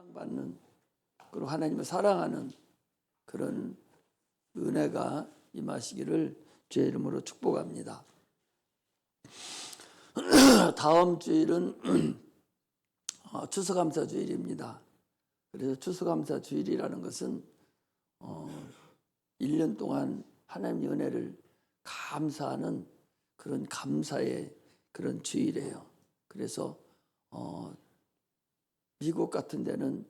사랑받는, 그리고 하나님을 사랑하는 그런 은혜가 임하시기를 주의 이름으로 축복합니다. 다음 주일은 추수감사 주일입니다. 그래서 추수감사 주일이라는 것은 1년 동안 하나님의 은혜를 감사하는 그런 감사의 그런 주일이에요. 그래서 미국 같은 데는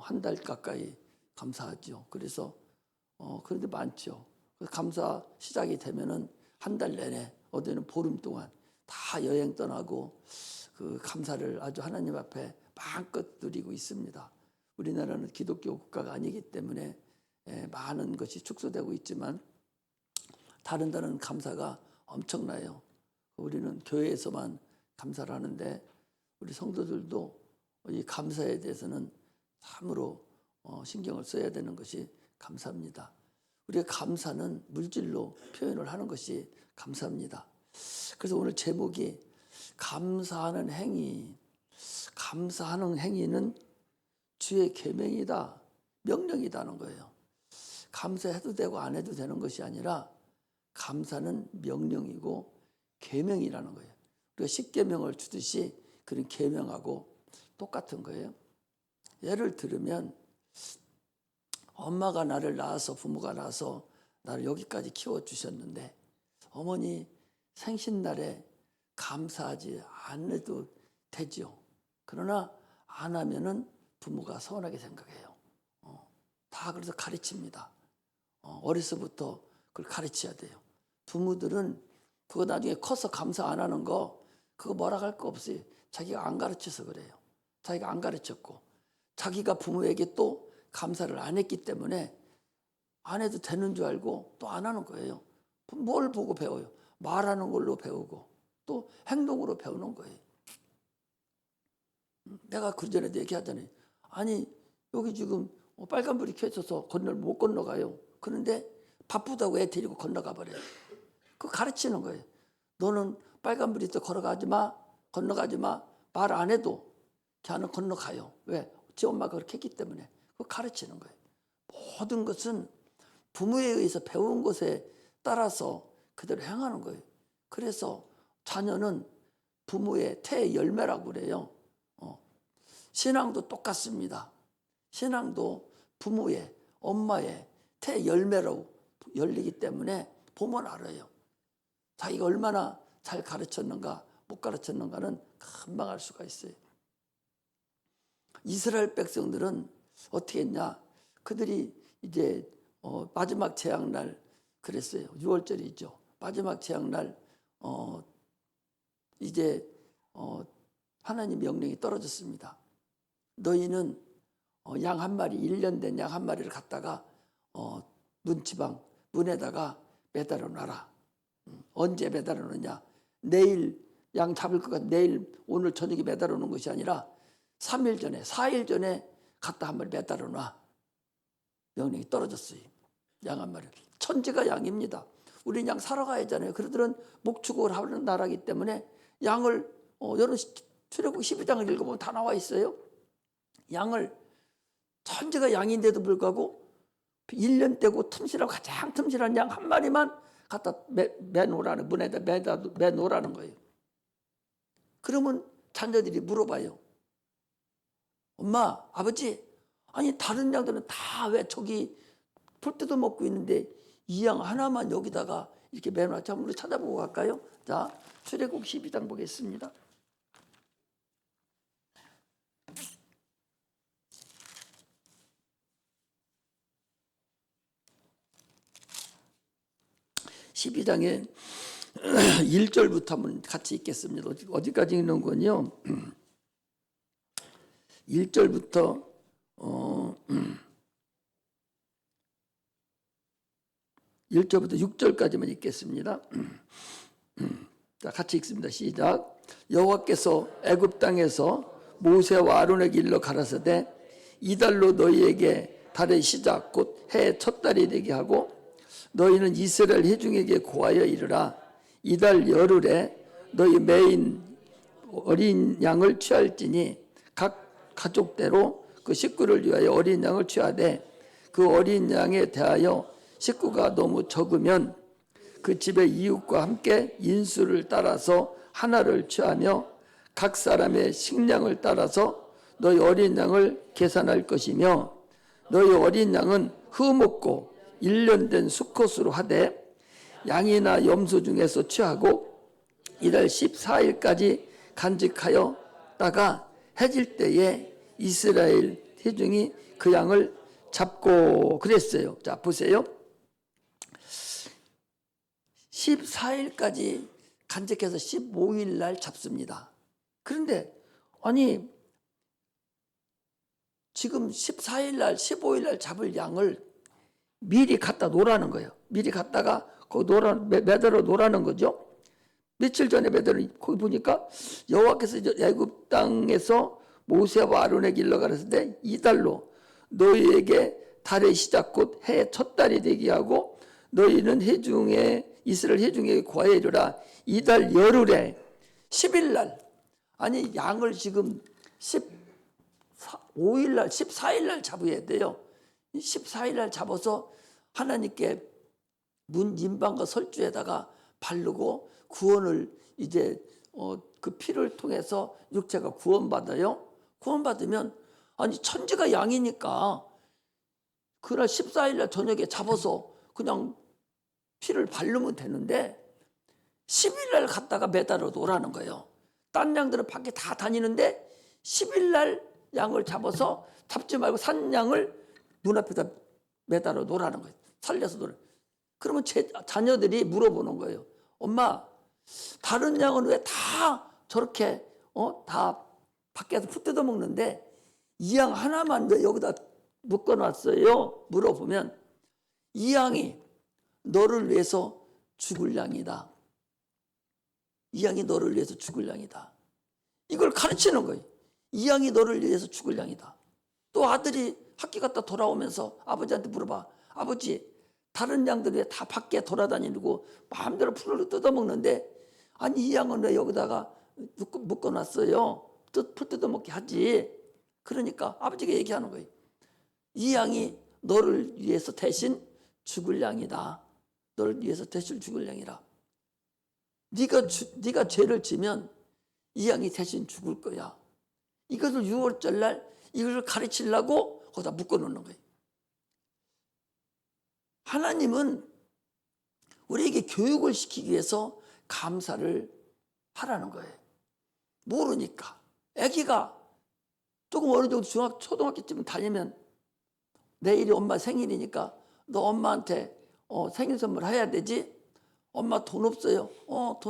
한 달 가까이 감사하죠. 그래서 그런데 많죠. 감사 시작이 되면은 한 달 내내, 어디는 보름 동안 다 여행 떠나고 그 감사를 아주 하나님 앞에 마음껏 누리고 있습니다. 우리나라는 기독교 국가가 아니기 때문에 많은 것이 축소되고 있지만 다른 데는 감사가 엄청나요. 우리는 교회에서만 감사를 하는데 우리 성도들도 이 감사에 대해서는 참으로 신경을 써야 되는 것이 감사입니다. 우리가 감사는 물질로 표현을 하는 것이 감사입니다. 그래서 오늘 제목이 감사하는 행위, 감사하는 행위는 주의 계명이다, 명령이다는 거예요. 감사해도 되고 안 해도 되는 것이 아니라 감사는 명령이고 계명이라는 거예요. 우리가 십계명을 주듯이 그런 계명하고 똑같은 거예요. 예를 들면 엄마가 나를 낳아서, 부모가 낳아서 나를 여기까지 키워주셨는데 어머니 생신날에 감사하지 않아도 되죠. 그러나 안 하면은 부모가 서운하게 생각해요. 다 그래서 가르칩니다. 어려서부터 그걸 가르쳐야 돼요. 부모들은 그거 나중에 커서 감사 안 하는 거 그거 뭐라 할 거 없어요. 자기가 안 가르쳐서 그래요. 자기가 안 가르쳤고 자기가 부모에게 또 감사를 안 했기 때문에 안 해도 되는 줄 알고 또 안 하는 거예요. 뭘 보고 배워요? 말하는 걸로 배우고 또 행동으로 배우는 거예요. 내가 그전에도 얘기하잖아요. 아니 여기 지금 빨간불이 켜져서 못 건너가요. 그런데 바쁘다고 애 데리고 건너가 버려요. 그거 가르치는 거예요. 너는 빨간불이 있어 걸어가지 마, 건너가지 마. 말 안 해도 걔는 건너가요. 왜? 지 엄마가 그렇게 했기 때문에. 그거 가르치는 거예요. 모든 것은 부모에 의해서 배운 것에 따라서 그대로 행하는 거예요. 그래서 자녀는 부모의 태의 열매라고 그래요. 신앙도 똑같습니다. 신앙도 부모의, 엄마의 태의 열매로 열리기 때문에 보면 알아요. 자기가 얼마나 잘 가르쳤는가 못 가르쳤는가는 금방 알 수가 있어요. 이스라엘 백성들은 어떻게 했냐? 그들이 이제 마지막 재앙날 그랬어요. 6월절이죠. 마지막 재앙날 이제 하나님 명령이 떨어졌습니다. 너희는 양 한 마리, 1년 된 양 한 마리를 갖다가 문지방 문에다가 매달아 놔라. 언제 매달아 놓냐? 내일 양 잡을 것 같아. 내일 오늘 저녁에 매달아 놓은 것이 아니라 3일 전에 4일 전에 갖다 한 마리 매달아 놔. 명령이 떨어졌어요. 양 한 마리. 천지가 양입니다. 우리는 양 사러 가야 하잖아요. 그들은 목축을 하는 나라이기 때문에 양을 여러 출애굽 12장을 읽어보면 다 나와 있어요. 양을 천지가 양인데도 불구하고 1년 되고 틈실하고 가장 틈실한 양 한 마리만 갖다 매놓으라는, 문에다 매놓으라는 거예요. 그러면 자녀들이 물어봐요. 엄마, 아버지, 아니 다른 양들은 다 왜 저기 풀 뜯어 먹고 있는데 이 양 하나만 여기다가 이렇게 매놓았지? 한번 우리 찾아보고 갈까요? 자, 출애굽 12장 보겠습니다. (12장에) 1절부터 한번 같이 읽겠습니다. 어디까지 읽는 건요? 1절부터 1절부터 6절까지만 읽겠습니다. 자, 같이 읽습니다. 시작. 여호와께서 애굽 땅에서 모세와 아론에게 일러 가라사대 이달로 너희에게 달의 시작 곧 해의 첫 달이 되게 하고 너희는 이스라엘 회중에게 고하여 이르라. 이달 열흘에 너희 매인 어린 양을 취할지니 각 가족대로 그 식구를 위하여 어린 양을 취하되 그 어린 양에 대하여 식구가 너무 적으면 그 집의 이웃과 함께 인수를 따라서 하나를 취하며 각 사람의 식량을 따라서 너희 어린 양을 계산할 것이며 너희 어린 양은 흠없고 1년 된 수컷으로 하되 양이나 염소 중에서 취하고 이달 14일까지 간직하였다가 해질 때에 이스라엘 회중이 그 양을 잡고 그랬어요. 자, 보세요. 14일까지 간직해서 15일 날 잡습니다. 그런데 아니 지금 14일 날 15일 날 잡을 양을 미리 갖다 놓으라는 거예요. 미리 갖다가 거기 매달아 놓으라는 거죠. 며칠 전에 매달아 거기 보니까 여호와께서 애굽 땅에서 모세와 아론에게 일러가라 했을 이달로 너희에게 달의 시작 곧 해의 첫 달이 되게 하고 너희는 이스라엘 회중에게 고하여 이르라. 이달 열흘에 10일 날 아니 양을 지금 15일 날 14일 날 잡아야 돼요. 14일 날 잡아서 하나님께 문 임방과 설주에다가 바르고 구원을 이제 그 피를 통해서 육체가 구원받아요. 구원받으면 아니 천지가 양이니까 그날 14일 날 저녁에 잡아서 그냥 피를 바르면 되는데 10일 날 갔다가 매달아 놓으라는 거예요. 딴 양들은 밖에 다 다니는데 10일 날 양을 잡아서 잡지 말고 산 양을 눈앞에다 매달아 놓으라는 거예요. 살려서 놓으라. 그러면 자녀들이 물어보는 거예요. 엄마, 다른 양은 왜 다 저렇게 다 밖에서 푸 뜯어 먹는데 이 양 하나만 왜 여기다 묶어놨어요? 물어보면 이 양이 너를 위해서 죽을 양이다. 이 양이 너를 위해서 죽을 양이다. 이걸 가르치는 거예요. 이 양이 너를 위해서 죽을 양이다. 또 아들이 학교 갔다 돌아오면서 아버지한테 물어봐. 아버지, 다른 양들이 왜 다 밖에 돌아다니고 마음대로 풀을 뜯어먹는데 아니 이 양은 왜 여기다가 묶어놨어요? 풀 뜯어먹게 하지. 그러니까 아버지가 얘기하는 거예요. 이 양이 너를 위해서 대신 죽을 양이다. 너를 위해서 대신 죽을 양이라. 네가 죄를 지면 이 양이 대신 죽을 거야. 이것을 6월절 날 이것을 가르치려고 거기다 묶어놓는 거예요. 하나님은 우리에게 교육을 시키기 위해서 감사를 하라는 거예요. 모르니까. 아기가 조금 어느 정도 초등학교쯤 다니면 내일이 엄마 생일이니까 너 엄마한테 생일 선물 해야 되지? 엄마 돈 없어요.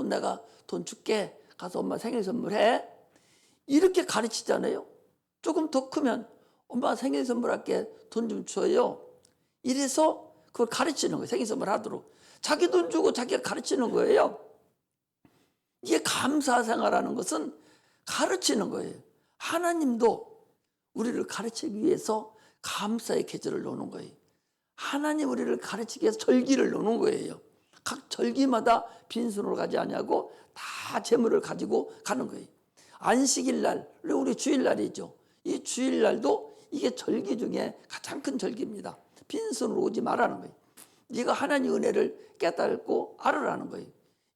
내가 돈 줄게. 가서 엄마 생일 선물해. 이렇게 가르치잖아요. 조금 더 크면 엄마 생일 선물할게. 돈 좀 줘요. 이래서 그걸 가르치는 거예요. 생일 선물 하도록. 자기 돈 주고 자기가 가르치는 거예요. 이게 감사 생활하는 것은 가르치는 거예요. 하나님도 우리를 가르치기 위해서 감사의 계절을 놓는 거예요. 하나님 우리를 가르치기 위해서 절기를 놓는 거예요. 각 절기마다 빈손으로 가지 아니하고 다 재물을 가지고 가는 거예요. 안식일 날, 우리 주일날이죠. 이 주일날도 이게 절기 중에 가장 큰 절기입니다. 빈손으로 오지 말라는 거예요. 네가 하나님의 은혜를 깨닫고 알으라는 거예요.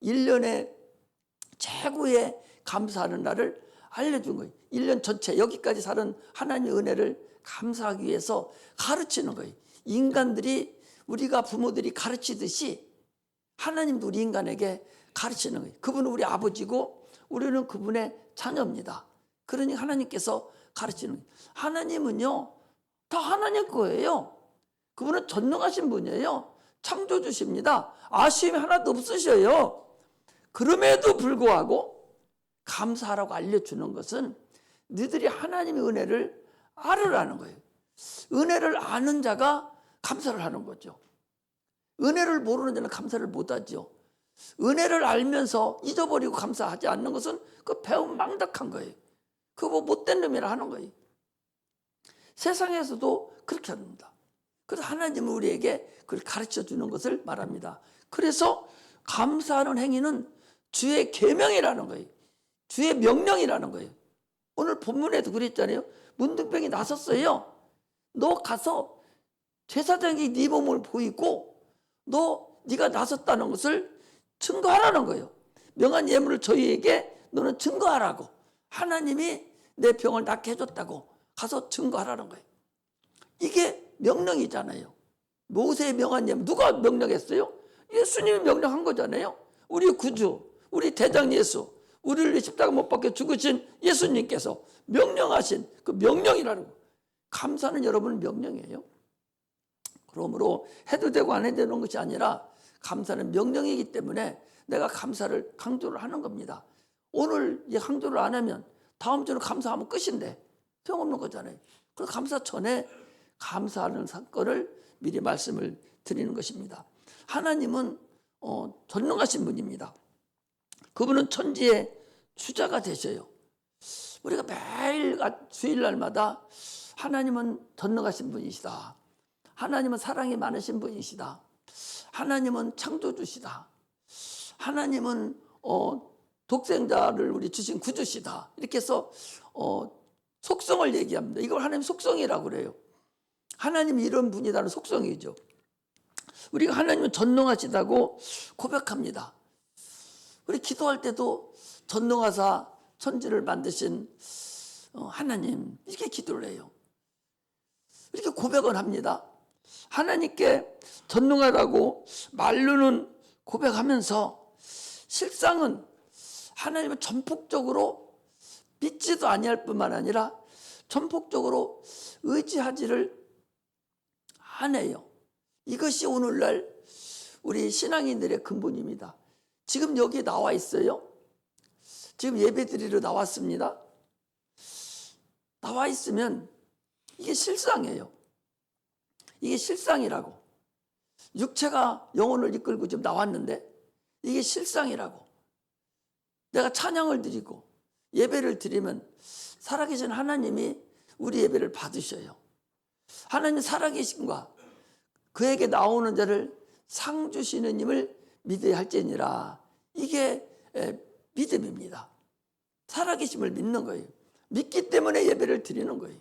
1년에 최고의 감사하는 날을 알려준 거예요. 1년 전체 여기까지 사는 하나님의 은혜를 감사하기 위해서 가르치는 거예요. 인간들이 우리가 부모들이 가르치듯이 하나님도 우리 인간에게 가르치는 거예요. 그분은 우리 아버지고 우리는 그분의 자녀입니다. 그러니 하나님께서 가르치는 거예요. 하나님은요 다 하나님 거예요. 그분은 전능하신 분이에요. 창조주십니다. 아쉬움이 하나도 없으셔요. 그럼에도 불구하고 감사하라고 알려주는 것은 너희들이 하나님의 은혜를 알으라는 거예요. 은혜를 아는 자가 감사를 하는 거죠. 은혜를 모르는 자는 감사를 못하죠. 은혜를 알면서 잊어버리고 감사하지 않는 것은 그 배움 망덕한 거예요. 그거 못된 놈이라 하는 거예요. 세상에서도 그렇게 합니다. 그래서 하나님은 우리에게 그걸 가르쳐 주는 것을 말합니다. 그래서 감사하는 행위는 주의 계명이라는 거예요. 주의 명령이라는 거예요. 오늘 본문에도 그랬잖아요. 문둥병이 나섰어요. 너 가서 제사장에게 네 몸을 보이고 네가 나섰다는 것을 증거하라는 거예요. 명한 예물을 저희에게 너는 증거하라고. 하나님이 내 병을 낫게 해줬다고 가서 증거하라는 거예요. 이게 명령이잖아요. 모세의 명한 예물 누가 명령했어요? 예수님이 명령한 거잖아요. 우리 구주, 우리 대장 예수, 우리를 위해 십자가 못 박혀 죽으신 예수님께서 명령하신 그 명령이라는 거. 감사는 여러분 명령이에요. 그러므로 해도 되고 안 해도 되는 것이 아니라 감사는 명령이기 때문에 내가 감사를 강조를 하는 겁니다. 오늘 이 강조를 안 하면 다음 주는 감사하면 끝인데 소용없는 거잖아요. 그래서 감사 전에 감사하는 사건을 미리 말씀을 드리는 것입니다. 하나님은 전능하신 분입니다. 그분은 천지의 주자가 되셔요. 우리가 매일 주일날마다 하나님은 전능하신 분이시다. 하나님은 사랑이 많으신 분이시다. 하나님은 창조주시다. 하나님은 독생자를 우리 주신 구주시다. 이렇게 해서 속성을 얘기합니다. 이걸 하나님 속성이라고 그래요. 하나님이 이런 분이라는 속성이죠. 우리가 하나님은 전능하시다고 고백합니다. 우리 기도할 때도 전능하사 천지를 만드신 하나님 이렇게 기도를 해요. 이렇게 고백을 합니다. 하나님께 전능하다고 말로는 고백하면서 실상은 하나님은 전폭적으로 믿지도 아니할 뿐만 아니라 전폭적으로 의지하지를 않아요. 이것이 오늘날 우리 신앙인들의 근본입니다. 지금 여기 나와 있어요. 지금 예배드리러 나왔습니다. 나와 있으면 이게 실상이에요. 이게 실상이라고. 육체가 영혼을 이끌고 지금 나왔는데 이게 실상이라고. 내가 찬양을 드리고 예배를 드리면 살아계신 하나님이 우리 예배를 받으셔요. 하나님 살아계신과 그에게 나오는 자를 상 주시는 힘을 믿어야 할지니라. 이게 믿음입니다. 살아계심을 믿는 거예요. 믿기 때문에 예배를 드리는 거예요.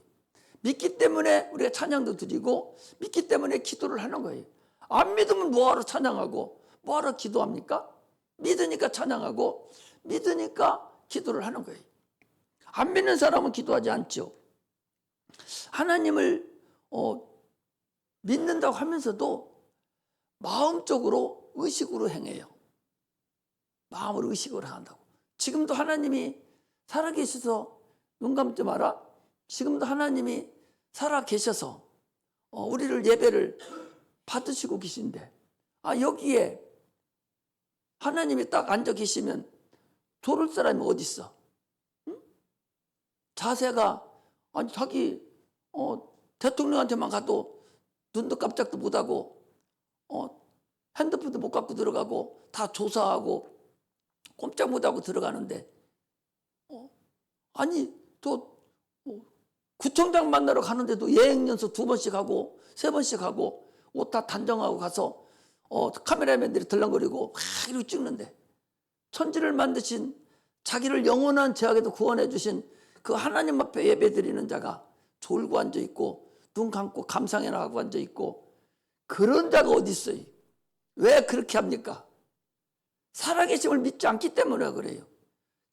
믿기 때문에 우리가 찬양도 드리고 믿기 때문에 기도를 하는 거예요. 안 믿으면 뭐하러 찬양하고 뭐하러 기도합니까? 믿으니까 찬양하고 믿으니까 기도를 하는 거예요. 안 믿는 사람은 기도하지 않죠. 하나님을 믿는다고 하면서도 마음적으로 의식으로 행해요. 마음으로 의식으로 한다고. 지금도 하나님이 살아계셔서 눈 감지 마라. 지금도 하나님이 살아계셔서 우리를 예배를 받으시고 계신데 여기에 하나님이 딱 앉아 계시면 조를 사람이 어디 있어? 응? 자세가 아니 자기 대통령한테만 가도 눈도 깜짝도 못하고 핸드폰도 못 갖고 들어가고 다 조사하고 꼼짝 못하고 들어가는데 아니 또 구청장 만나러 가는데도 예행연수 2번씩 하고 3번씩 하고 옷 다 단정하고 가서 카메라맨들이 들렁거리고 막 이러고 찍는데 천지를 만드신 자기를 영원한 죄악에도 구원해 주신 그 하나님 앞에 예배드리는 자가 졸고 앉아있고 눈 감고 감상해나 하고 앉아있고 그런 자가 어디 있어요? 왜 그렇게 합니까? 살아계심을 믿지 않기 때문에 그래요.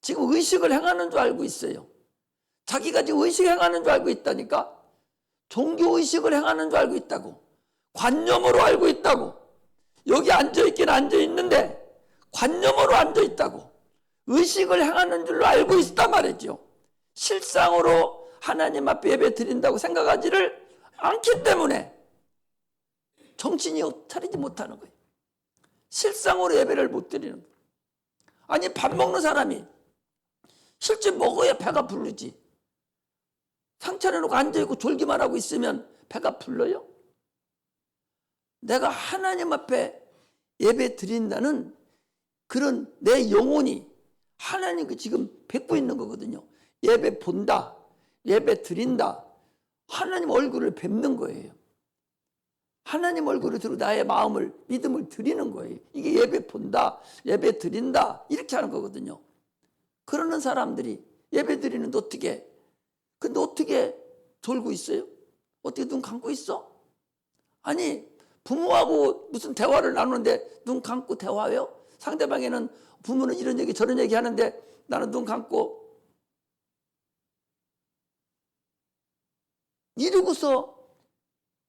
지금 의식을 행하는 줄 알고 있어요. 자기가 지금 의식 행하는 줄 알고 있다니까. 종교의식을 행하는 줄 알고 있다고. 관념으로 알고 있다고. 여기 앉아있긴 앉아있는데 관념으로 앉아있다고. 의식을 행하는 줄로 알고 있단 말이죠. 실상으로 하나님 앞에 예배 드린다고 생각하지를 않기 때문에 정신이 차리지 못하는 거예요. 실상으로 예배를 못 드리는 거예요. 아니 밥 먹는 사람이 실제 먹어야 배가 부르지. 상차려놓고 앉아있고 졸기만 하고 있으면 배가 불러요? 내가 하나님 앞에 예배 드린다는 그런 내 영혼이 하나님께 지금 뵙고 있는 거거든요. 예배 본다, 예배 드린다, 하나님 얼굴을 뵙는 거예요. 하나님 얼굴을 들고 나의 마음을, 믿음을 드리는 거예요. 이게 예배 본다, 예배 드린다 이렇게 하는 거거든요. 그러는 사람들이 예배 드리는데 어떻게 근데 어떻게 졸고 있어요? 어떻게 눈 감고 있어? 아니, 부모하고 무슨 대화를 나누는데 눈 감고 대화해요? 상대방에는 부모는 이런 얘기 저런 얘기 하는데 나는 눈 감고 이러고서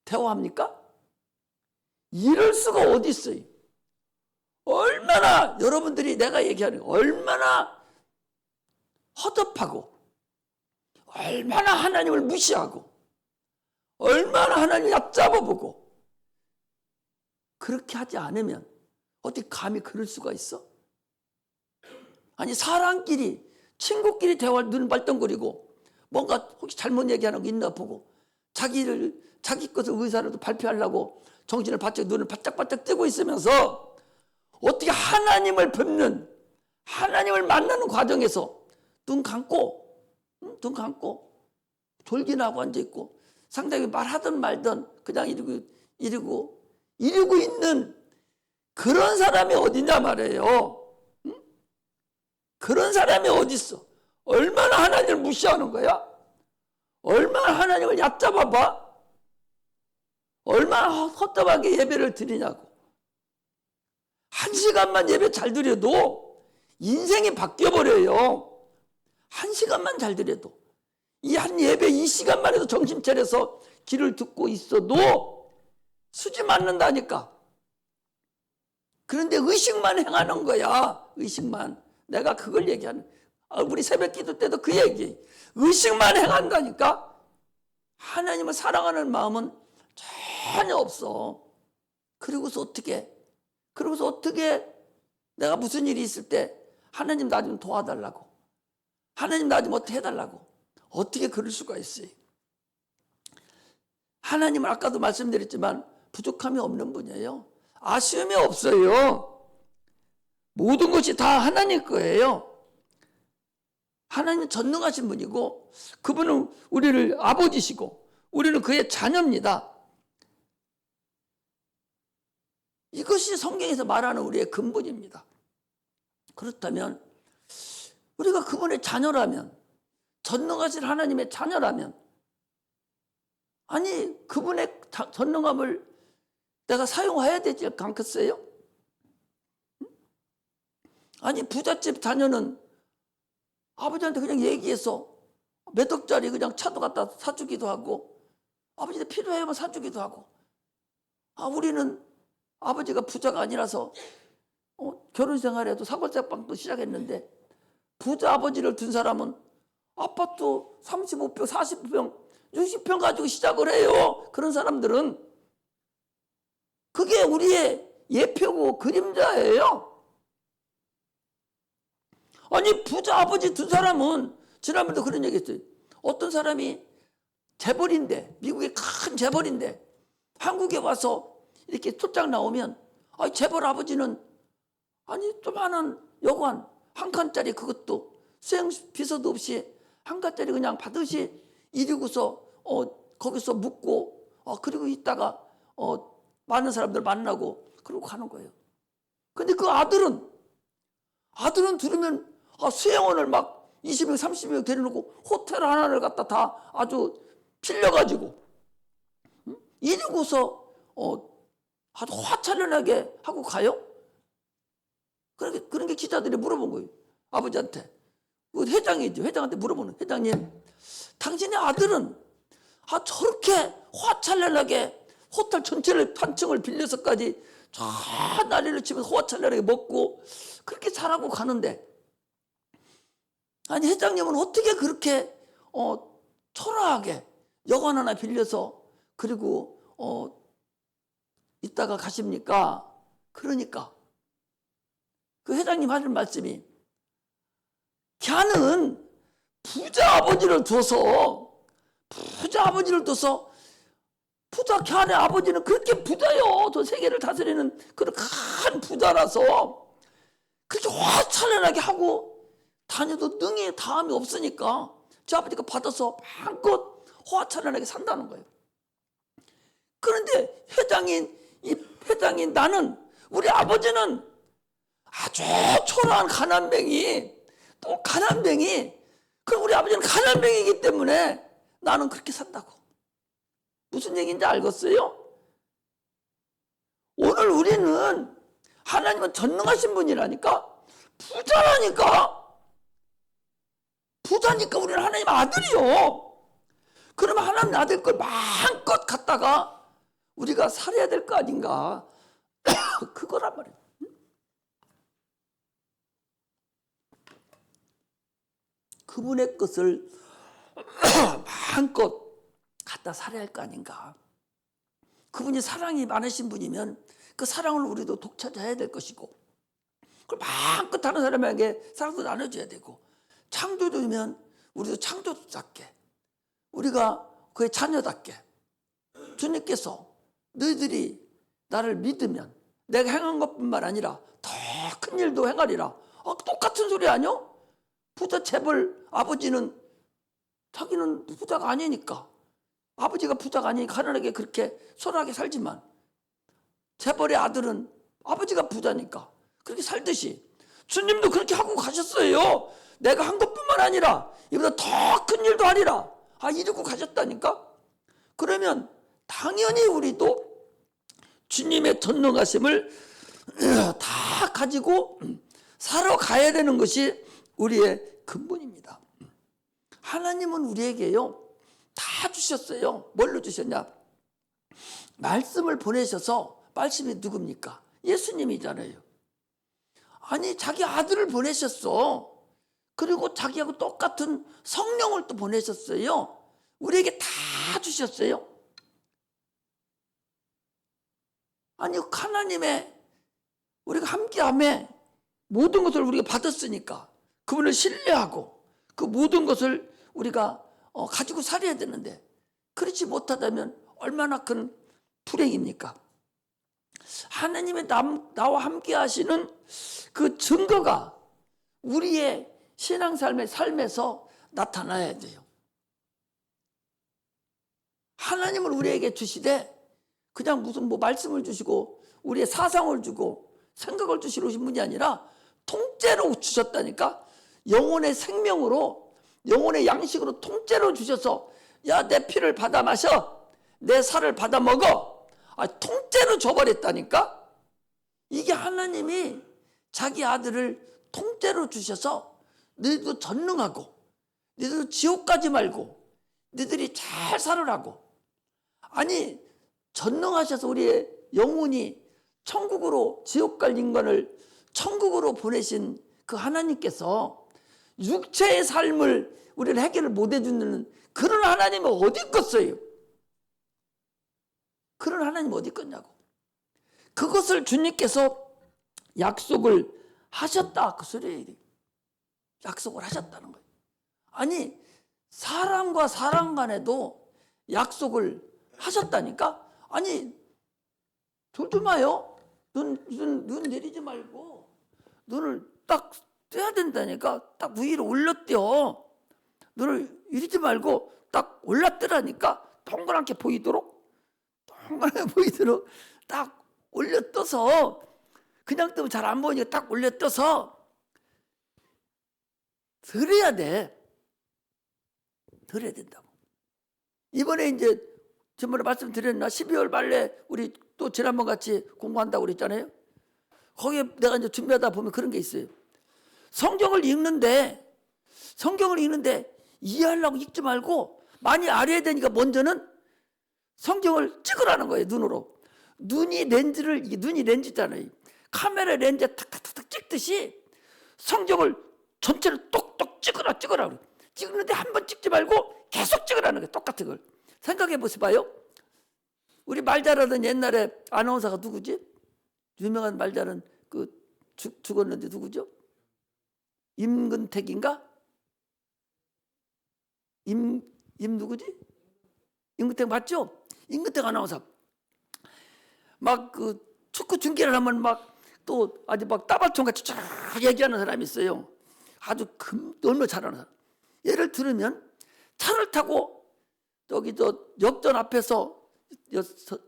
대화합니까? 이럴 수가 어디 있어요? 얼마나 여러분들이 내가 얘기하는 얼마나 허접하고 얼마나 하나님을 무시하고 얼마나 하나님을 얕잡아보고 그렇게 하지 않으면 어떻게 감히 그럴 수가 있어? 아니 사람끼리 친구끼리 대화를 눈을 발덩거리고 뭔가 혹시 잘못 얘기하는 거 있나 보고 자기 것을 의사라도 발표하려고 정신을 바짝 눈을 바짝바짝 뜨고 있으면서 어떻게 하나님을 뵙는 하나님을 만나는 과정에서 눈 감고 졸기나 하고 앉아있고 상대방이 말하든 말든 그냥 이러고 있는 그런 사람이 어디냐 말이에요. 응? 그런 사람이 어디 있어? 얼마나 하나님을 무시하는 거야? 얼마나 하나님을 얕잡아봐? 얼마나 헛헛하게 예배를 드리냐고. 1시간만 예배 잘 드려도 인생이 바뀌어버려요. 1시간만 잘 드려도. 이 한 예배 2시간만 해도 정신 차려서 길을 듣고 있어도 수지 맞는다니까. 그런데 의식만 행하는 거야. 의식만. 내가 그걸 얘기하는. 우리 새벽 기도 때도 그 얘기. 의식만 행한다니까. 하나님을 사랑하는 마음은 전혀 없어. 그러고서 어떻게 내가 무슨 일이 있을 때 하나님 나 좀 도와달라고. 하나님 나 좀 어떻게 해달라고. 어떻게 그럴 수가 있어요? 하나님은 아까도 말씀드렸지만 부족함이 없는 분이에요. 아쉬움이 없어요. 모든 것이 다 하나님 거예요. 하나님은 전능하신 분이고 그분은 우리를 아버지시고 우리는 그의 자녀입니다. 이것이 성경에서 말하는 우리의 근본입니다. 그렇다면 우리가 그분의 자녀라면 전능하신 하나님의 자녀라면 아니 그분의 전능함을 내가 사용해야 되지 않겠어요? 아니 부잣집 자녀는 아버지한테 그냥 얘기해서 몇 억짜리 그냥 차도 갖다 사주기도 하고 아버지한테 필요해야만 사주기도 하고 우리는 아버지가 부자가 아니라서 결혼 생활에도 사골세방도 시작했는데 부자 아버지를 둔 사람은 아파트 35평, 40평, 60평 가지고 시작을 해요. 그런 사람들은 그게 우리의 예표고 그림자예요. 아니 부자 아버지 둔 사람은 지난번에도 그런 얘기 했어요. 어떤 사람이 재벌인데 미국의 큰 재벌인데 한국에 와서 이렇게 출장 나오면 재벌 아버지는 조그마한 여관 한 칸짜리 그것도 수행 비서도 없이 한 칸짜리 그냥 받으시 이러고서 거기서 묵고 그리고 있다가 많은 사람들 만나고 그러고 가는 거예요. 근데 그 아들은 들으면 수행원을 막 20명 30명 데려놓고 호텔 하나를 갖다 다 아주 빌려가지고 이러고서 아주 화차련하게 하고 가요. 그런 게 기자들이 물어본 거예요. 아버지한테. 그 회장이죠. 회장한테 물어보는 회장님 당신의 아들은 저렇게 화차련하게 호텔 전체를 한 층을 빌려서까지 저 난리를 치면서 화차련하게 먹고 그렇게 잘하고 가는데 아니 회장님은 어떻게 그렇게 초라하게 여관 하나 빌려서 그리고 있다가 가십니까? 그러니까 그 회장님 하는 말씀이 걔는 부자 아버지를 둬서 부자 걔네 아버지는 그렇게 부자요. 저 세계를 다스리는 그런 큰 부자라서 그렇게 화찬란하게 하고 다녀도 능히 다음이 없으니까 저 아버지가 받아서 마음껏 화찬란하게 산다는 거예요. 그런데 회장인 나는 우리 아버지는 아주 초라한 가난뱅이 그럼 우리 아버지는 가난뱅이기 때문에 나는 그렇게 산다고. 무슨 얘기인지 알겠어요? 오늘 우리는 하나님은 전능하신 분이라니까. 부자니까 우리는 하나님 아들이요. 그러면 하나님 아들 걸 마음껏 갖다가 우리가 살아야 될 거 아닌가. 그거란 말이에요. 그분의 것을 마음껏 갖다 살아야 할 거 아닌가. 그분이 사랑이 많으신 분이면 그 사랑을 우리도 독차지해야 될 것이고, 그걸 마음껏 다른 사람에게 사랑도 나눠줘야 되고, 창조주면 우리도 창조주답게, 우리가 그의 자녀답게, 주님께서 너희들이 나를 믿으면 내가 행한 것뿐만 아니라 더 큰 일도 행하리라. 똑같은 소리 아니요? 부자 재벌 아버지는 자기는 부자가 아니니까, 아버지가 부자가 아니니까 가난하게 그렇게 소홀하게 살지만, 재벌의 아들은 아버지가 부자니까 그렇게 살듯이 주님도 그렇게 하고 가셨어요. 내가 한 것뿐만 아니라 이보다 더 큰 일도 하리라. 이러고 가셨다니까. 그러면 당연히 우리도 주님의 전능하심을 다 가지고 살아가야 되는 것이 우리의 근본입니다. 하나님은 우리에게요 다 주셨어요. 뭘로 주셨냐? 말씀을 보내셔서, 말씀이 누굽니까? 예수님이잖아요. 아니, 자기 아들을 보내셨어. 그리고 자기하고 똑같은 성령을 또 보내셨어요. 우리에게 다 주셨어요. 아니, 하나님의 우리가 함께함에 모든 것을 우리가 받았으니까 그분을 신뢰하고 그 모든 것을 우리가 가지고 살아야 되는데, 그렇지 못하다면 얼마나 큰 불행입니까? 하나님의 나와 함께 하시는 그 증거가 우리의 신앙삶의 삶에서 나타나야 돼요. 하나님을 우리에게 주시되 그냥 무슨 말씀을 주시고 우리의 사상을 주고 생각을 주시러 오신 분이 아니라 통째로 주셨다니까. 영혼의 생명으로, 영혼의 양식으로 통째로 주셔서, 야, 내 피를 받아 마셔, 내 살을 받아 먹어. 통째로 줘버렸다니까. 이게 하나님이 자기 아들을 통째로 주셔서 너희도 전능하고, 너희도 지옥 가지 말고 너희들이 잘 살으라고. 아니, 전능하셔서 우리의 영혼이 천국으로, 지옥 갈 인간을 천국으로 보내신 그 하나님께서 육체의 삶을 우리를 해결을 못 해주는 그런 하나님은 어디 있겠어요? 그런 하나님 어디 있겠냐고. 그것을 주님께서 약속을 하셨다, 그 소리예요. 약속을 하셨다는 거예요. 아니, 사람과 사람 간에도 약속을 하셨다니까. 아니, 졸지 마요. 눈 내리지 말고 눈을 딱 떼야 된다니까. 딱 위로 올렸대요. 눈을 이리지 말고 딱 올렸더라니까. 동그랗게 보이도록 딱 올려떠서, 그냥 뜨면 잘 안 보이니까 딱 올려떠서 들어야 돼. 들어야 된다고. 이번에 이제 전번에 말씀드렸나? 12월 말에 우리 또 지난번 같이 공부한다고 그랬잖아요. 거기에 내가 이제 준비하다 보면 그런 게 있어요. 성경을 읽는데 이해하려고 읽지 말고 많이 알아야 되니까 먼저는 성경을 찍으라는 거예요, 눈으로. 눈이 렌즈잖아요. 카메라 렌즈에 탁탁탁 찍듯이 성경을 전체를 똑똑 찍으라. 찍는데 한 번 찍지 말고 계속 찍으라는 거예요. 똑같은 걸. 생각해 보세요. 우리 말 잘하던 옛날에 아나운서가 누구지? 유명한 말 잘하는 죽었는데 누구죠? 임근택인가? 누구지? 임근택 맞죠? 임근택 아나운서. 막 축구 중계를 하면 또 아주 따발총 같이 쫙 얘기하는 사람이 있어요. 아주 너무 잘하는 사람. 예를 들으면 차를 타고 저기 역전 앞에서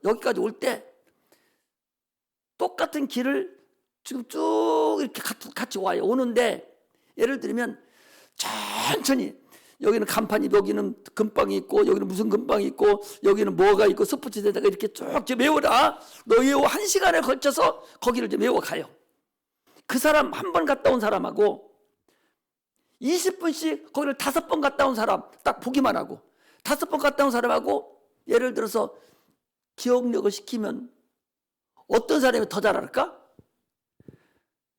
여기까지 올 때 똑같은 길을 지금 쭉 이렇게 같이 와요. 오는데 예를 들면 천천히 여기는 간판이, 여기는 금방이 있고, 여기는 무슨 금방이 있고, 여기는 뭐가 있고, 스포츠 대다가 이렇게 쭉 외워라. 너 외워. 1시간에 걸쳐서 거기를 좀 외워가요. 그 사람 한 번 갔다 온 사람하고 20분씩 거기를 5번 갔다 온 사람 딱 보기만 하고, 5번 갔다 온 사람하고 예를 들어서 기억력을 시키면 어떤 사람이 더 잘할까?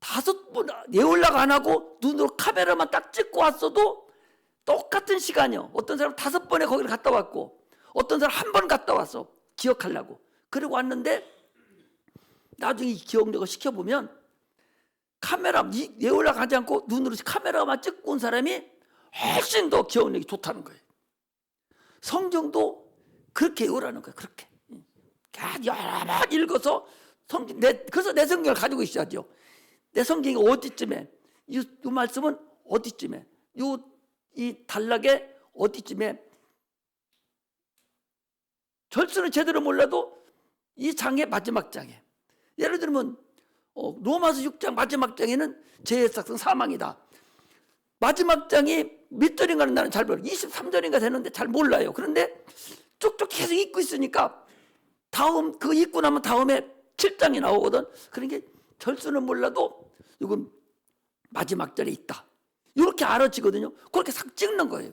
5번 외우려고 안 하고 눈으로 카메라만 딱 찍고 왔어도 똑같은 시간이요. 어떤 사람 5번에 거기를 갔다 왔고, 어떤 사람 1번 갔다 왔어. 기억하려고. 그리고 왔는데 나중에 기억력을 시켜보면 카메라 외우려고 하지 않고 눈으로 카메라만 찍고 온 사람이 훨씬 더 기억력이 좋다는 거예요. 성경도 그렇게 외우라는 거예요. 그렇게 여러 번 읽어서 그래서 내 성경을 가지고 있어야죠. 내 성경이 어디쯤에, 이 말씀은 어디쯤에, 이 단락에 어디쯤에, 절수는 제대로 몰라도 이 장의 마지막 장에, 예를 들면 로마서 6장 마지막 장에는 죄의 삭은 사망이다. 마지막 장이 몇 절인가는 나는 잘 몰라요. 23절인가 되는데 잘 몰라요. 그런데 쭉쭉 계속 읽고 있으니까 그 읽고 나면 다음에 7장이 나오거든. 그러니까 절수는 몰라도 이건 마지막 절에 있다. 이렇게 알아지거든요. 그렇게 싹 찍는 거예요.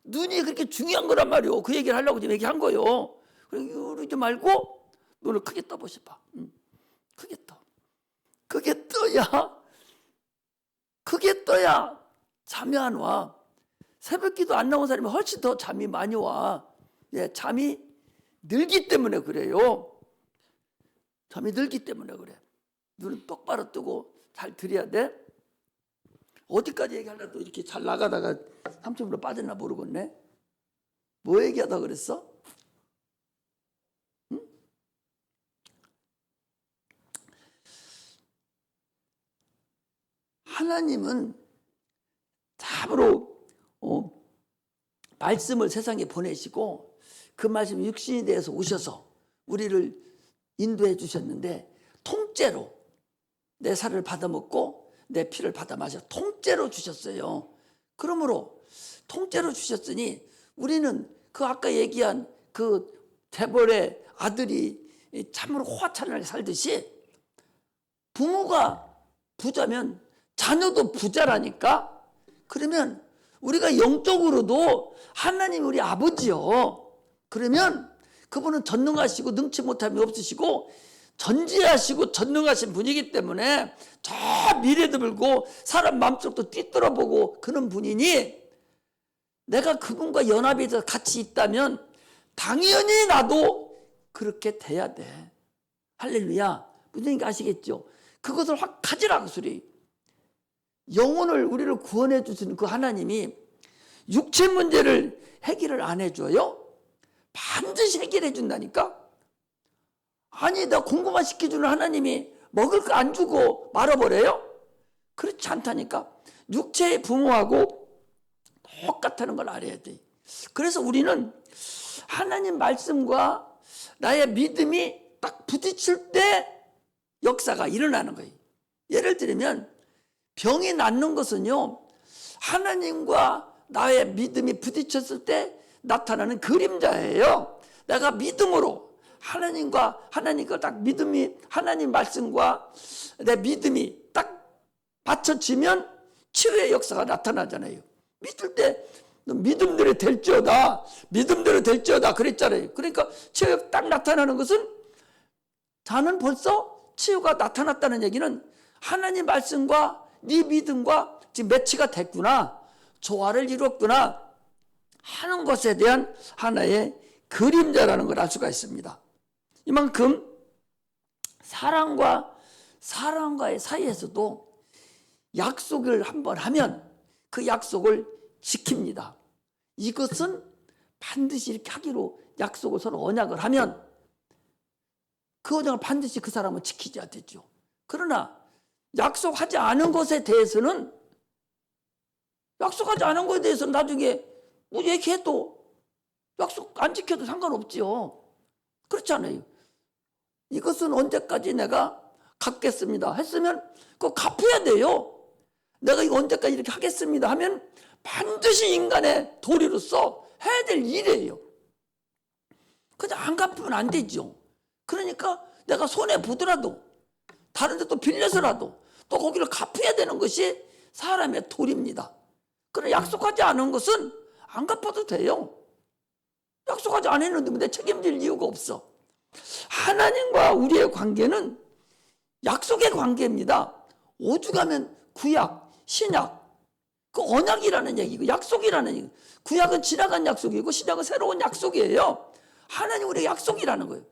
눈이 그렇게 중요한 거란 말이에요. 그 얘기를 하려고 지금 얘기한 거예요. 그러지 말고 눈을 크게 떠보셔봐. 크게 떠. 크게 떠야, 크게 떠야 잠이 안 와. 새벽기도 안 나온 사람이 훨씬 더 잠이 많이 와. 예, 잠이 늘기 때문에 그래요. 잠이 늘기 때문에 그래. 눈은 똑바로 뜨고 잘 들여야 돼. 어디까지 얘기하려고 이렇게 잘 나가다가 3초로 빠졌나 모르겠네. 뭐 얘기하다 그랬어? 응? 하나님은 참으로 말씀을 세상에 보내시고 그 말씀 육신이 되어서 오셔서 우리를 인도해 주셨는데, 통째로 내 살을 받아먹고 내 피를 받아 마셔 통째로 주셨어요. 그러므로 통째로 주셨으니 우리는 그 아까 얘기한 그 데볼의 아들이 참으로 호화찬란하게 살듯이, 부모가 부자면 자녀도 부자라니까. 그러면 우리가 영적으로도 하나님 우리 아버지요. 그러면 그분은 전능하시고 능치 못함이 없으시고 전지하시고 전능하신 분이기 때문에 저 미래도 불고 사람 마음속도 띠뚫어보고 그런 분이니, 내가 그분과 연합이 돼서 같이 있다면 당연히 나도 그렇게 돼야 돼. 할렐루야. 무슨 얘기인지 아시겠죠? 그것을 확 가지라고 소리. 영혼을 우리를 구원해 주시는 그 하나님이 육체 문제를 해결을 안 해줘요? 반드시 해결해 준다니까. 아니, 나 공부만 시켜주는 하나님이 먹을 거 안 주고 말아버려요? 그렇지 않다니까. 육체의 부모하고 똑같다는 걸 알아야 돼. 그래서 우리는 하나님 말씀과 나의 믿음이 딱 부딪힐 때 역사가 일어나는 거예요. 예를 들면 병이 낫는 것은요, 하나님과 나의 믿음이 부딪혔을 때 나타나는 그림자예요. 내가 믿음으로 하나님과 딱 믿음이, 하나님 말씀과 내 믿음이 딱 받쳐지면 치유의 역사가 나타나잖아요. 믿을 때 믿음대로 될지어다, 믿음대로 될지어다 그랬잖아요. 그러니까 치유가 딱 나타나는 것은, 자는 벌써 치유가 나타났다는 얘기는 하나님 말씀과 네 믿음과 지금 매치가 됐구나, 조화를 이뤘구나 하는 것에 대한 하나의 그림자라는 걸 알 수가 있습니다. 이만큼 사랑과의 사이에서도 약속을 한번 하면 그 약속을 지킵니다. 이것은 반드시 이렇게 하기로 약속을 서로 언약을 하면 그 언약을 반드시 그 사람은 지키셔야 되죠. 그러나 약속하지 않은 것에 대해서는 나중에 뭐 얘기해도 약속 안 지켜도 상관없지요. 그렇지 않아요. 이것은 언제까지 내가 갚겠습니다 했으면 그거 갚아야 돼요. 내가 이거 언제까지 이렇게 하겠습니다 하면 반드시 인간의 도리로서 해야 될 일이에요. 그냥 안 갚으면 안 되죠. 그러니까 내가 손해보더라도 다른 데 또 빌려서라도 또 거기를 갚아야 되는 것이 사람의 도리입니다. 그러나 약속하지 않은 것은 안 갚아도 돼요. 약속하지 않았는데 내 책임질 이유가 없어. 하나님과 우리의 관계는 약속의 관계입니다. 오죽하면 구약, 신약, 그 언약이라는 얘기고 약속이라는 얘기. 구약은 지나간 약속이고 신약은 새로운 약속이에요. 하나님 우리의 약속이라는 거예요.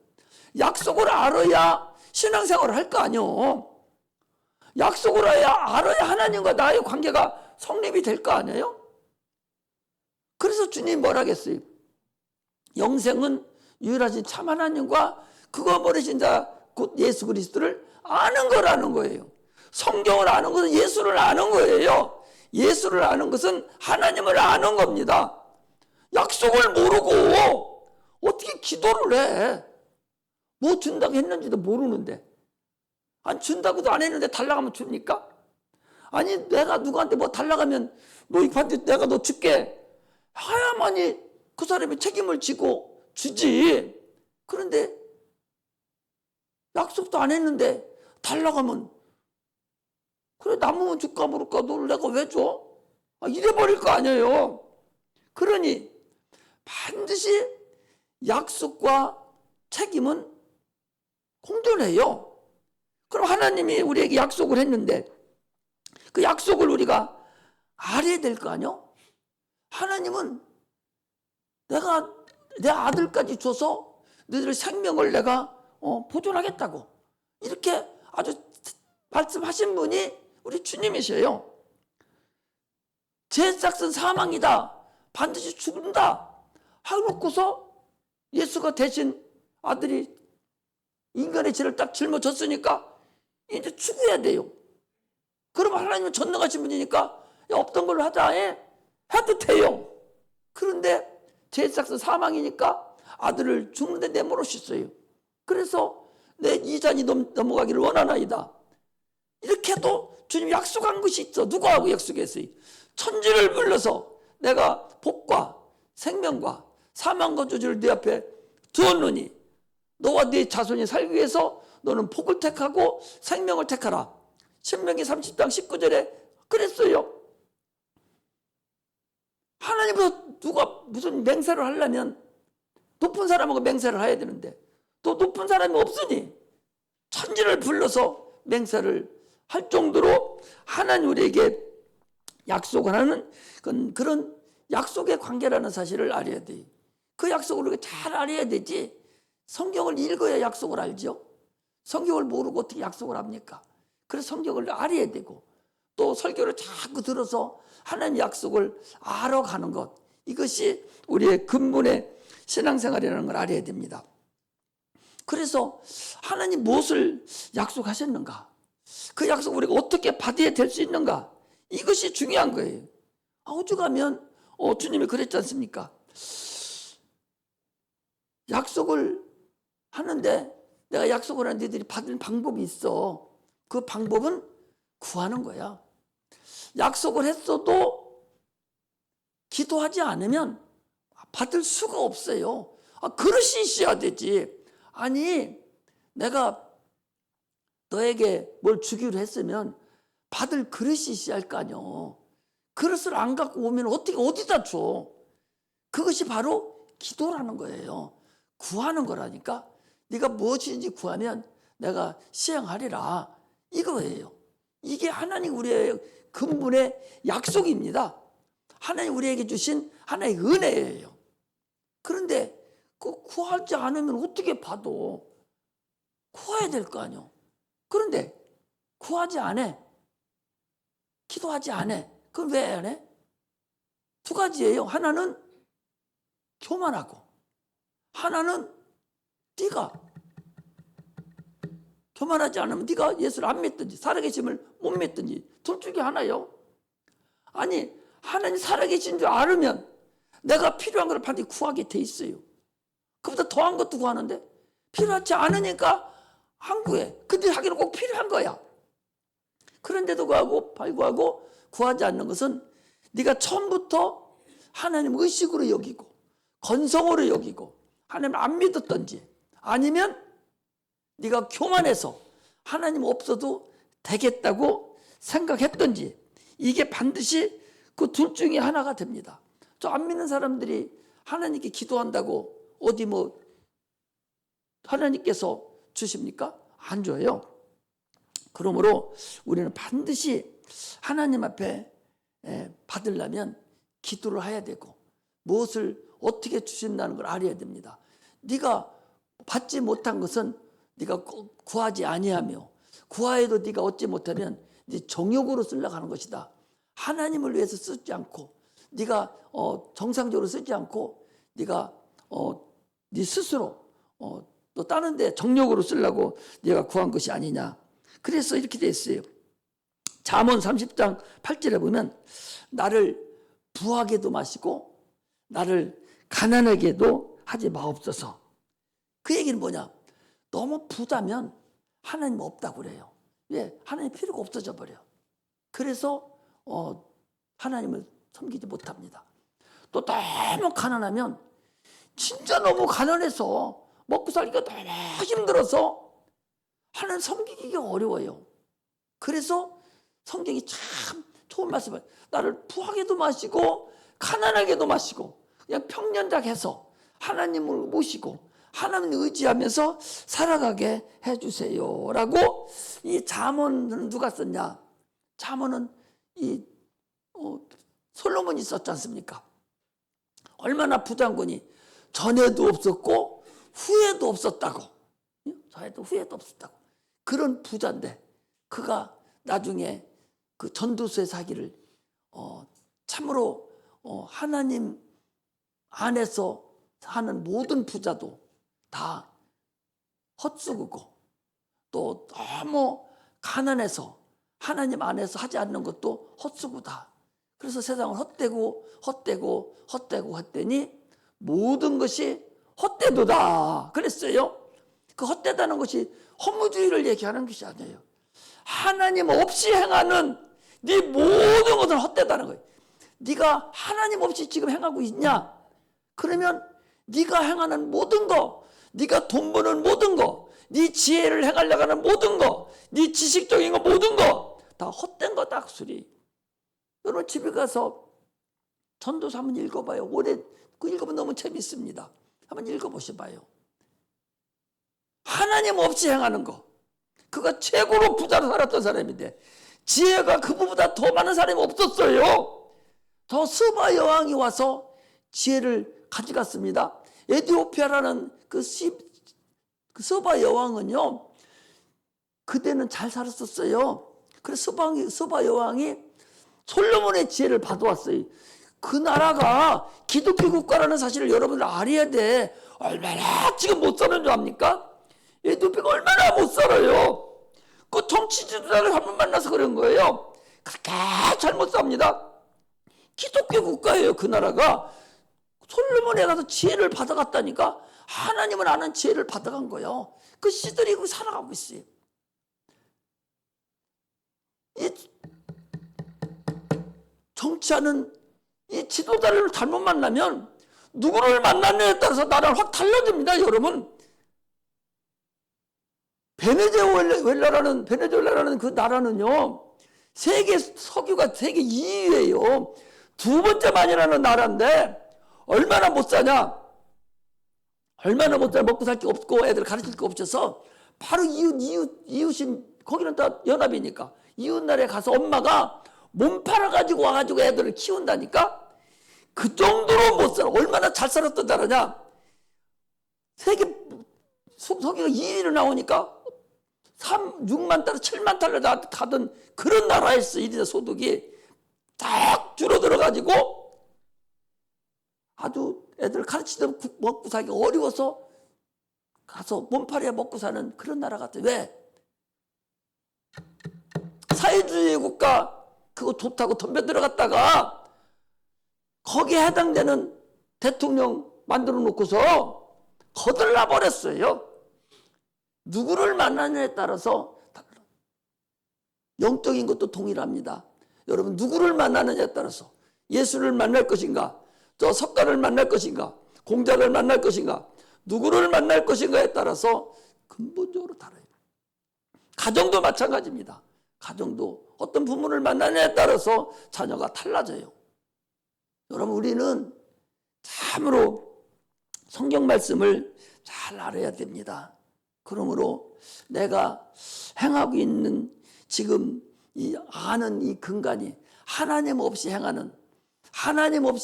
약속을 알아야 신앙생활을 할 거 아니에요. 약속을 알아야 하나님과 나의 관계가 성립이 될 거 아니에요. 그래서 주님 뭐라 하겠어요? 영생은 유일하신 참 하나님과 그거 버리신 자 곧 예수 그리스도를 아는 거라는 거예요. 성경을 아는 것은 예수를 아는 거예요. 예수를 아는 것은 하나님을 아는 겁니다. 약속을 모르고 어떻게 기도를 해? 뭐 준다고 했는지도 모르는데. 아니 준다고도 안 했는데 달라가면 줍니까? 아니 내가 누구한테 뭐 달라가면 너 이한테 내가 너 줄게 해야만이 그 사람이 책임을 지고 주지. 그런데 약속도 안 했는데 달라가면 그래 남으면 줄까 모를까 너를 내가 왜 줘? 이래버릴 거 아니에요. 그러니 반드시 약속과 책임은 공존해요. 그럼 하나님이 우리에게 약속을 했는데 그 약속을 우리가 알아야 될 거 아니요? 하나님은 내가 내 아들까지 줘서 너희들 생명을 내가 보존하겠다고 이렇게 아주 말씀하신 분이 우리 주님이세요. 제 싹은 사망이다. 반드시 죽는다. 하고서 예수가 대신 아들이 인간의 죄를 딱 짊어졌으니까 이제 죽어야 돼요. 그럼 하나님은 전능하신 분이니까 없던 걸로 하자 해도 돼요. 그런데 제 싹은 사망이니까 아들을 죽는데 내몰으셨어요. 그래서 내 이잔이 넘어가기를 원하나이다. 이렇게 해도 주님이 약속한 것이 있어. 누구하고 약속했어요? 천지를 불러서 내가 복과 생명과 사망과 저주를 네 앞에 두었느니 너와 네 자손이 살기 위해서 너는 복을 택하고 생명을 택하라. 신명기 30장 19절에 그랬어요. 하나님은 누가 무슨 맹세를 하려면 높은 사람하고 맹세를 해야 되는데 또 높은 사람이 없으니 천지를 불러서 맹세를 할 정도로 하나님 우리에게 약속을 하는 그런 약속의 관계라는 사실을 알아야 돼요. 그 약속을 우리가 잘 알아야 되지. 성경을 읽어야 약속을 알죠. 성경을 모르고 어떻게 약속을 합니까? 그래서 성경을 알아야 되고 또 설교를 자꾸 들어서 하나님 약속을 알아가는 것, 이것이 우리의 근본의 신앙생활이라는 걸 알아야 됩니다. 그래서 하나님 무엇을 약속하셨는가? 그 약속 우리가 어떻게 받아야 될 수 있는가? 이것이 중요한 거예요. 오죽하면 주님이 그랬지 않습니까? 약속을 하는데 내가 약속을 하는 너희들이 받을 방법이 있어. 그 방법은 구하는 거야. 약속을 했어도 기도하지 않으면 받을 수가 없어요. 그릇이 있어야 되지. 아니 내가 너에게 뭘 주기로 했으면 받을 그릇이 있어야 할 거 아니요. 그릇을 안 갖고 오면 어떻게 어디다 줘? 그것이 바로 기도라는 거예요. 구하는 거라니까. 네가 무엇인지 구하면 내가 시행하리라. 이거예요. 이게 하나님 우리의 근본의 약속입니다. 하나님 우리에게 주신 하나의 은혜예요. 그런데 그 구하지 않으면 어떻게 받아? 구해야 될 거 아니요. 그런데 구하지 않아. 기도하지 않아. 그럼 왜 안 해? 두 가지예요. 하나는 교만하고 하나는 네가 교만하지 않으면 네가 예수를 안 믿든지 살아계심을 못 믿든지 둘 중에 하나요. 아니 하나님 살아계신 줄 알으면 내가 필요한 걸 반드시 구하게 돼 있어요. 그보다 더한 것도 구하는데 필요하지 않으니까 안 구해. 근데 하기는 꼭 필요한 거야. 그런데도 구하고 구하지 않는 것은 네가 처음부터 하나님 의식으로 여기고 건성으로 여기고 하나님 안 믿었던지, 아니면 네가 교만해서 하나님 없어도 되겠다고 생각했던지, 이게 반드시 그 둘 중에 하나가 됩니다. 저 안 믿는 사람들이 하나님께 기도한다고 어디 뭐 하나님께서 주십니까? 안 줘요. 그러므로 우리는 반드시 하나님 앞에 받으려면 기도를 해야 되고, 무엇을 어떻게 주신다는 걸 알아야 됩니다. 네가 받지 못한 것은 네가 구하지 아니하며, 구하여도 네가 얻지 못하면 네 정욕으로 쓰려고 하는 것이다. 하나님을 위해서 쓰지 않고, 네가 정상적으로 쓰지 않고, 네가 네 스스로 또 다른 데 정욕으로 쓰려고 네가 구한 것이 아니냐. 그래서 이렇게 돼 있어요. 잠언 30장 8절에 보면 나를 부하게도 마시고 나를 가난하게도 하지 마옵소서. 그 얘기는 뭐냐? 너무 부자면 하나님 없다고 그래요. 왜? 하나님 필요가 없어져 버려. 그래서 하나님을 섬기지 못합니다. 또 너무 가난하면, 진짜 너무 가난해서 먹고 살기가 너무 힘들어서 하나님 섬기기가 어려워요. 그래서 성경이 참 좋은 말씀을, 나를 부하게도 마시고 가난하게도 마시고 그냥 평년작해서 하나님을 모시고 하나님을 의지하면서 살아가게 해주세요 라고. 이 잠언은 누가 썼냐? 잠언은 이 솔로몬이 썼지 않습니까? 얼마나 부자인 거니? 전에도 없었고 후에도 없었다고. 전에도 후에도 없었다고. 그런 부자인데 그가 나중에 그 전도서의 사기를 참으로 하나님 안에서 하는 모든 부자도 다 헛수고고, 또 너무 가난해서 하나님 안에서 하지 않는 것도 헛수고다. 그래서 세상을 헛되고 했더니 모든 것이 헛되도다 그랬어요. 그 헛되다는 것이 허무주의를 얘기하는 것이 아니에요. 하나님 없이 행하는 네 모든 것은 헛되다는 거예요. 네가 하나님 없이 지금 행하고 있냐? 그러면 네가 행하는 모든 거, 네가 돈 버는 모든 거, 네 지혜를 행하려고 하는 모든 거, 네 지식적인 거 모든 거 다 헛된 거다 그 소리. 여러분 집에 가서 전도서 한번 읽어봐요. 올해 그 읽으면 너무 재밌습니다. 한번 읽어보셔봐요. 하나님 없이 행하는 거, 그가 최고로 부자로 살았던 사람인데 지혜가 그보다 더 많은 사람이 없었어요. 더 스바 여왕이 와서 지혜를 가져갔습니다. 에티오피아라는 그 스바 여왕은요, 그때는 잘 살았었어요. 그래서 스바 여왕이 솔로몬의 지혜를 받아왔어요. 그 나라가 기독교 국가라는 사실을 여러분들 알아야 돼. 얼마나 지금 못 사는 줄 압니까? 에티오피아가 얼마나 못 살아요. 그 정치 지도자를 한번 만나서 그런 거예요. 그렇게 잘못 삽니다. 기독교 국가예요. 그 나라가 솔로몬에 가서 지혜를 받아갔다니까. 하나님을 아는 지혜를 받아간 거예요. 그 시들이 그 살아가고 있어요. 이 정치하는 이 지도자를 잘못 만나면 누구를 만나느냐에 따라서 나라는 확 달라집니다. 여러분, 베네수엘라라는 그 나라는요, 세계 석유가 세계 2위예요. 두 번째 많이 나는 나라인데 얼마나 못 사냐? 얼마나 못 사냐? 먹고 살 게 없고 애들 가르칠 게 없어서 바로 이웃인, 거기는 다 연합이니까 이웃 나라에 가서 엄마가 몸 팔아가지고 와가지고 애들을 키운다니까. 그 정도로 못 살아. 얼마나 잘 살았던 나라냐? 세계 석유가 2위로 나오니까 6만 달러, 7만 달러 가던 그런 나라였어. 일인의 소득이 딱 줄어들어가지고 아주 애들 가르치다 먹고 살기 어려워서 가서 몸팔이야 먹고 사는 그런 나라 같아. 왜? 사회주의 국가 그거 좋다고 덤벼 들어갔다가 거기에 해당되는 대통령 만들어 놓고서 거들나 버렸어요. 누구를 만나느냐에 따라서 영적인 것도 동일합니다. 여러분 누구를 만나느냐에 따라서 예수를 만날 것인가, 저 석가를 만날 것인가, 공자를 만날 것인가, 누구를 만날 것인가에 따라서 근본적으로 달라요. 가정도 마찬가지입니다. 가정도 어떤 부모를 만나느냐에 따라서 자녀가 달라져요. 여러분, 우리는 참으로 성경 말씀을 잘 알아야 됩니다. 그러므로 내가 행하고 있는 지금 이 아는 이 근간이 하나님 없이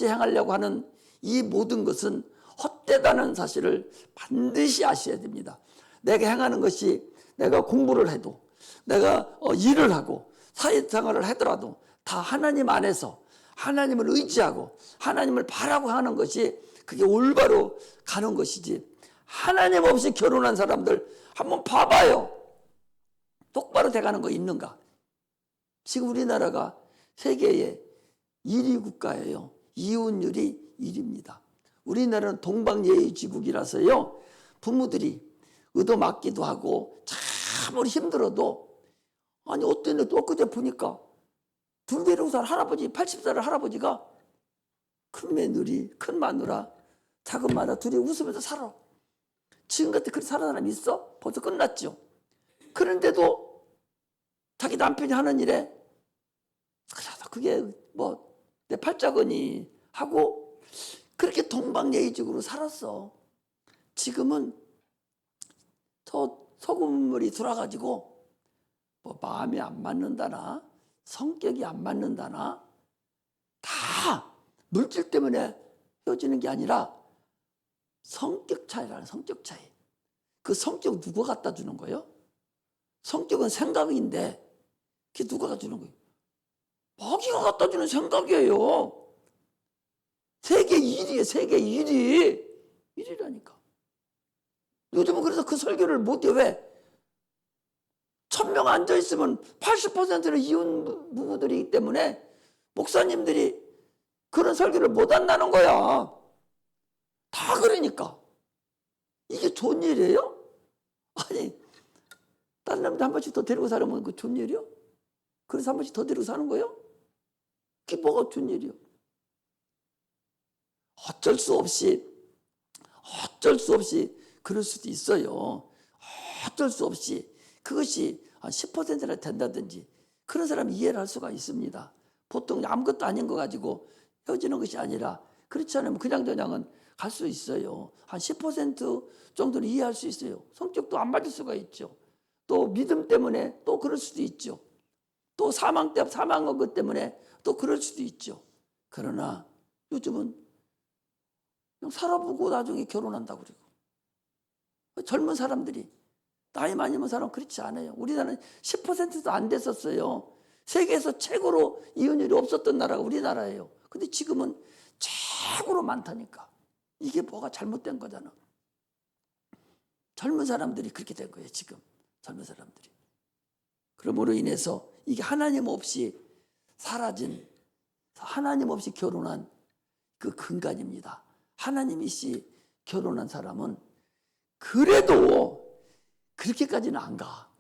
행하려고 하는 이 모든 것은 헛되다는 사실을 반드시 아셔야 됩니다. 내가 행하는 것이 내가 공부를 해도, 내가 일을 하고 사회생활을 하더라도 다 하나님 안에서 하나님을 의지하고 하나님을 바라고 하는 것이 그게 올바로 가는 것이지, 하나님 없이 결혼한 사람들 한번 봐봐요. 똑바로 돼가는 거 있는가? 지금 우리나라가 세계의 1위 국가예요. 이혼율이 1위입니다. 우리나라는 동방예의지국이라서요, 부모들이 얻어맞기도 하고 참으로 힘들어도, 아니 어떤 엊그제 보니까 둘 데리고 살 할아버지, 80살 할아버지가 큰 며느리, 큰 마누라, 작은 마누라 둘이 웃으면서 살아. 지금 같은 그렇게 사는 사람이 있어? 벌써 끝났죠. 그런데도 자기 남편이 하는 일에 그게 뭐 내 팔자거니 하고 그렇게 동방예의적으로 살았어. 지금은 더 소금물이 들어가지고 뭐 마음이 안 맞는다나 성격이 안 맞는다나 다 물질 때문에 헤어지는 게 아니라 성격 차이라는 성격 차이. 그 성격 누가 갖다 주는 거예요? 성격은 생각인데 그게 누가 갖다 주는 거예요? 마귀가 갖다 주는 생각이에요. 세계 1위에 세계 1위. 1위라니까. 요즘은 그래서 그 설교를 못해. 왜? 1000명 앉아있으면 80%는 이혼 부부들이기 때문에 목사님들이 그런 설교를 못 한다는 거야. 다 그러니까. 이게 좋은 일이에요? 아니, 다른 남자 한 번씩 더 데리고 살면 그 좋은 일이요? 그래서 한 번씩 더 데리고 사는 거예요? 그게 뭐가 좋은 일이요? 어쩔 수 없이 그럴 수도 있어요. 어쩔 수 없이 그것이 한 10%나 된다든지 그런 사람 이해를 할 수가 있습니다. 보통 아무것도 아닌 거 가지고 헤어지는 것이 아니라, 그렇지 않으면 그냥저냥은 갈 수 있어요. 한 10% 정도는 이해할 수 있어요. 성격도 안 맞을 수가 있죠. 또 믿음 때문에 또 그럴 수도 있죠. 또 사망한 것 때문에 또 그럴 수도 있죠. 그러나 요즘은 그냥 살아보고 나중에 결혼한다고 그러고, 젊은 사람들이, 나이 많이 먹은 사람은 그렇지 않아요. 우리나라는 10%도 안 됐었어요. 세계에서 최고로 이혼율이 없었던 나라가 우리나라예요. 근데 지금은 최고로 많다니까. 이게 뭐가 잘못된 거잖아. 젊은 사람들이 그렇게 된 거예요, 지금. 젊은 사람들이. 그러므로 인해서 이게 하나님 없이 사라진, 하나님 없이 결혼한 그 근간입니다. 하나님이시 결혼한 사람은 그래도 그렇게까지는 안 가.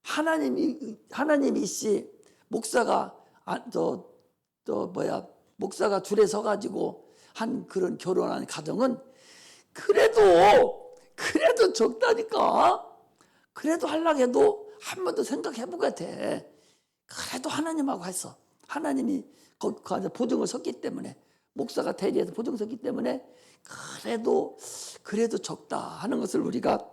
하나님이시 목사가 목사가 줄에 서가지고 한 그런 결혼한 가정은 그래도 적다니까. 그래도 하려고 해도 한 번 더 생각해보게 돼. 그래도 하나님하고 했어. 하나님이 거기서 보증을 섰기 때문에, 목사가 대리해서 보증을 섰기 때문에 그래도 적다 하는 것을 우리가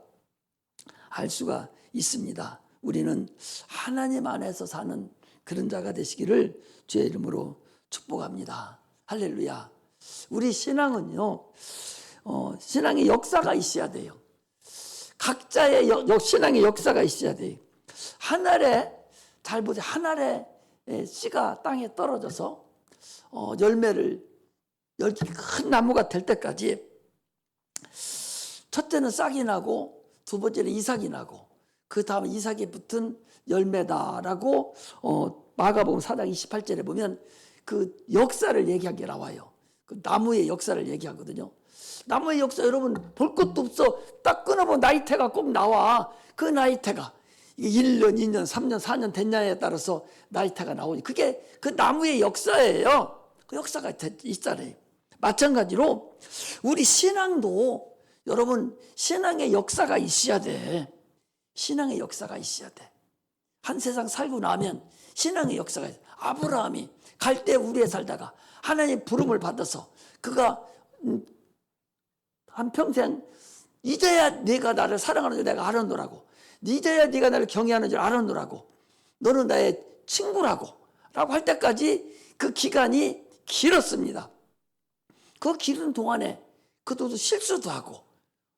알 수가 있습니다. 우리는 하나님 안에서 사는 그런 자가 되시기를 주의 이름으로 축복합니다. 할렐루야. 우리 신앙은요, 신앙의 역사가 있어야 돼요. 각자의 신앙의 역사가 있어야 돼요. 한 알에, 잘 보세요. 한 알에 씨가 땅에 떨어져서 열매를 큰 나무가 될 때까지 첫째는 싹이 나고 두 번째는 이삭이 나고 그 다음에 이삭이 붙은 열매다라고 마가복음 4장 28절에 보면 그 역사를 얘기하게 나와요. 그 나무의 역사를 얘기하거든요. 나무의 역사 여러분 볼 것도 없어. 딱 끊어보면 나이테가 꼭 나와. 그 나이테가 이게 1년, 2년, 3년, 4년 됐냐에 따라서 나이테가 나오니 그게 그 나무의 역사예요. 그 역사가 있잖아요. 마찬가지로 우리 신앙도 여러분 신앙의 역사가 있어야 돼. 신앙의 역사가 있어야 돼. 한 세상 살고 나면 신앙의 역사가 있어요. 아브라함이 갈대 우리에 살다가 하나님의 부름을 받아서 그가 한평생 이제야 네가 나를 사랑하는 줄 내가 알았노라고, 이제야 네가 나를 경외하는 줄 알았노라고, 너는 나의 친구라고 라고 할 때까지 그 기간이 길었습니다. 그 기른 동안에 그도 실수도 하고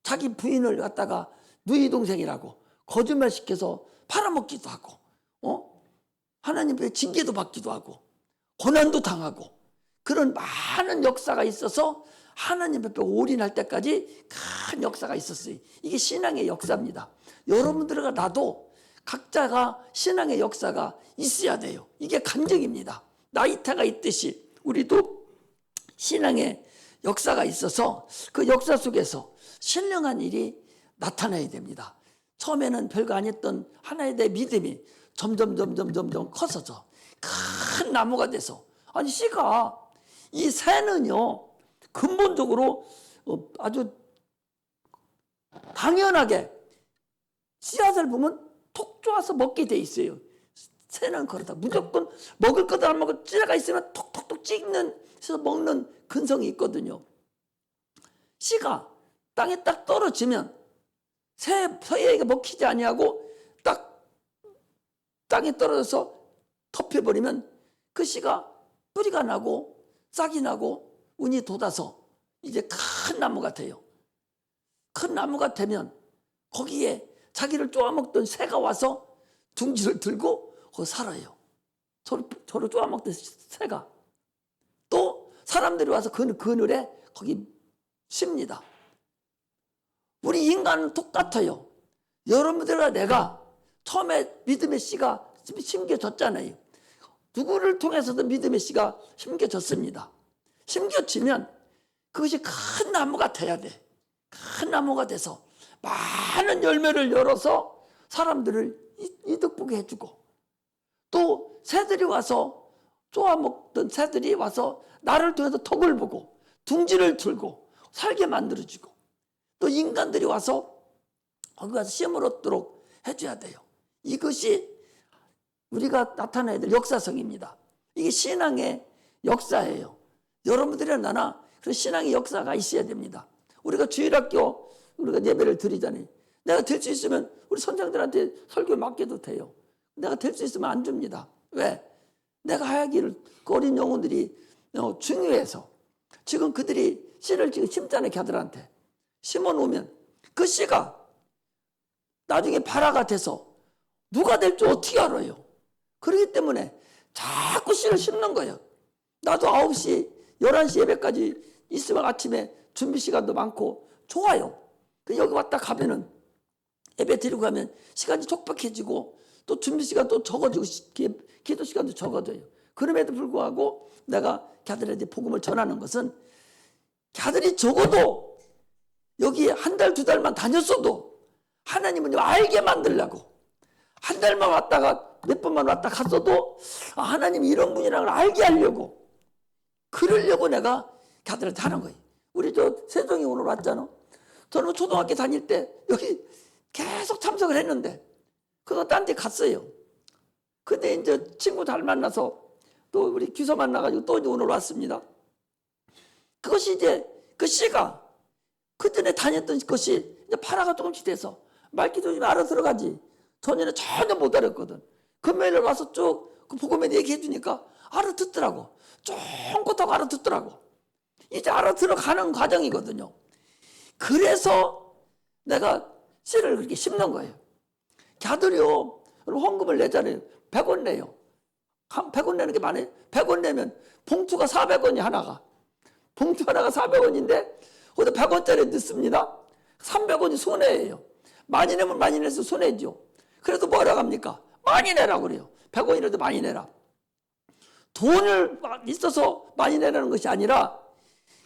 자기 부인을 갖다가 누이 동생이라고 거짓말 시켜서 팔아먹기도 하고 하나님의 징계도 받기도 하고 고난도 당하고 그런 많은 역사가 있어서 하나님 앞에 올인할 때까지 큰 역사가 있었어요. 이게 신앙의 역사입니다. 여러분들과 나도 각자가 신앙의 역사가 있어야 돼요. 이게 간증입니다. 나이테가 있듯이 우리도 신앙의 역사가 있어서 그 역사 속에서 신령한 일이 나타나야 됩니다. 처음에는 별거 아니었던 하나에 대해 믿음이 점점 커서져 큰 나무가 돼서, 아니 씨가 이 새는요 근본적으로 아주 당연하게 씨앗을 보면 톡 쪼아서 먹게 돼 있어요. 새는 그렇다. 무조건 먹을 것도 안 먹고 찌라가 있으면 톡톡톡 찍는 먹는 근성이 있거든요. 씨가 땅에 딱 떨어지면 새에게 먹히지 아니하고 딱 땅에 떨어져서 덮여버리면 그 씨가 뿌리가 나고 싹이 나고 운이 돋아서 이제 큰 나무가 돼요. 큰 나무가 되면 거기에 자기를 쪼아먹던 새가 와서 둥지를 들고 거기 살아요. 저를 쪼아먹던 새가. 또 사람들이 와서 그늘에 거기 쉽니다. 우리 인간은 똑같아요. 여러분들과 내가 처음에 믿음의 씨가 심겨졌잖아요. 누구를 통해서도 믿음의 씨가 심겨졌습니다. 심겨지면 그것이 큰 나무가 돼야 돼. 큰 나무가 돼서 많은 열매를 열어서 사람들을 이득 보게 해주고, 또 새들이 와서 쪼아먹던 새들이 와서 나를 통해서 덕을 보고 둥지를 들고 살게 만들어주고, 또 인간들이 와서 거기 가서 쉼을 얻도록 해줘야 돼요. 이것이 우리가 나타내야 될 역사성입니다. 이게 신앙의 역사예요. 여러분들이나 나나 그런 신앙의 역사가 있어야 됩니다. 우리가 주일학교 우리가 예배를 드리잖아요. 내가 될 수 있으면 우리 선생들한테 설교 맡겨도 돼요. 내가 될 수 있으면 안 줍니다. 왜? 내가 하기를 그 어린 영혼들이 중요해서. 지금 그들이 씨를 지금 심잖아요. 걔들한테 심어놓으면 그 씨가 나중에 발화가 돼서 누가 될지 어떻게 알아요? 그렇기 때문에 자꾸 씨를 심는 거예요. 나도 9시 11시 예배까지 있으면 아침에 준비 시간도 많고 좋아요. 여기 왔다 가면은 예배 드리고 가면 시간이 촉박해지고 또 준비 시간도 적어지고 기도 시간도 적어져요. 그럼에도 불구하고 내가 걔들한테 복음을 전하는 것은 걔들이 적어도 여기 한 달, 두 달만 다녔어도 하나님은 알게 만들려고, 한 달만 왔다가 몇 번만 왔다 갔어도 하나님이 이런 분이라는 걸 알게 하려고, 그러려고 내가 걔들한테 하는 거예요. 우리 세종이 오늘 왔잖아. 저는 초등학교 다닐 때 여기 계속 참석을 했는데 그거 딴 데 갔어요. 근데 이제 친구 잘 만나서 또 우리 귀서 만나가지고 또 이제 오늘 왔습니다. 그것이 이제 그 씨가 그전에 다녔던 것이 이제 파라가 조금씩 돼서 말기도 좀 알아 들어가지. 전에는 전혀 못 알았거든. 금요일에 와서 쭉 그 복음에 얘기해 주니까 알아듣더라고. 쫑긋하고 알아듣더라고. 이제 알아들어가는 과정이거든요. 그래서 내가 씨를 그렇게 심는 거예요. 걔들이요, 헌금을 내잖아요. 100원 내요. 100원 내는 게 많아요. 100원 내면 봉투가 400원이 하나가. 봉투 하나가 400원인데 거기다 100원짜리 넣습니다. 300원이 손해예요. 많이 내면 많이 내서 손해죠. 그래도 뭐라고 합니까? 많이 내라고 그래요. 100원이라도 많이 내라. 돈을 있어서 많이 내라는 것이 아니라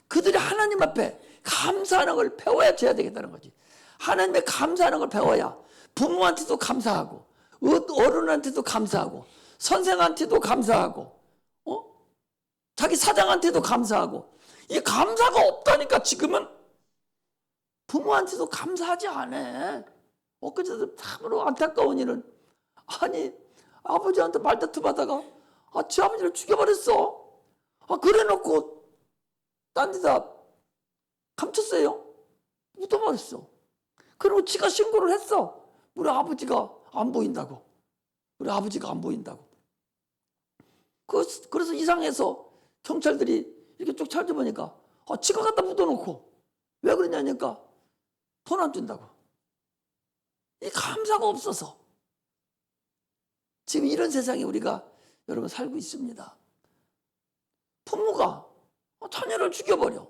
그들이 하나님 앞에 감사하는 걸 배워야 줘야 되겠다는 거지. 하나님에 감사하는 걸 배워야 부모한테도 감사하고 어른한테도 감사하고 선생한테도 감사하고 자기 사장한테도 감사하고. 이 감사가 없다니까 지금은 부모한테도 감사하지 않아. 엊그제도 참으로 안타까운 일은, 아니 아버지한테 말다툼 하다가 지 아버지를 죽여버렸어. 그래놓고 딴 데다 감췄어요. 묻어버렸어. 그리고 지가 신고를 했어. 우리 아버지가 안 보인다고. 우리 아버지가 안 보인다고. 그래서 이상해서 경찰들이 이렇게 쭉 찾아보니까 지가 갖다 묻어놓고. 왜 그러냐니까 돈 안 준다고. 이 감사가 없어서 지금 이런 세상에 우리가 여러분 살고 있습니다. 부모가 자녀를 죽여버려.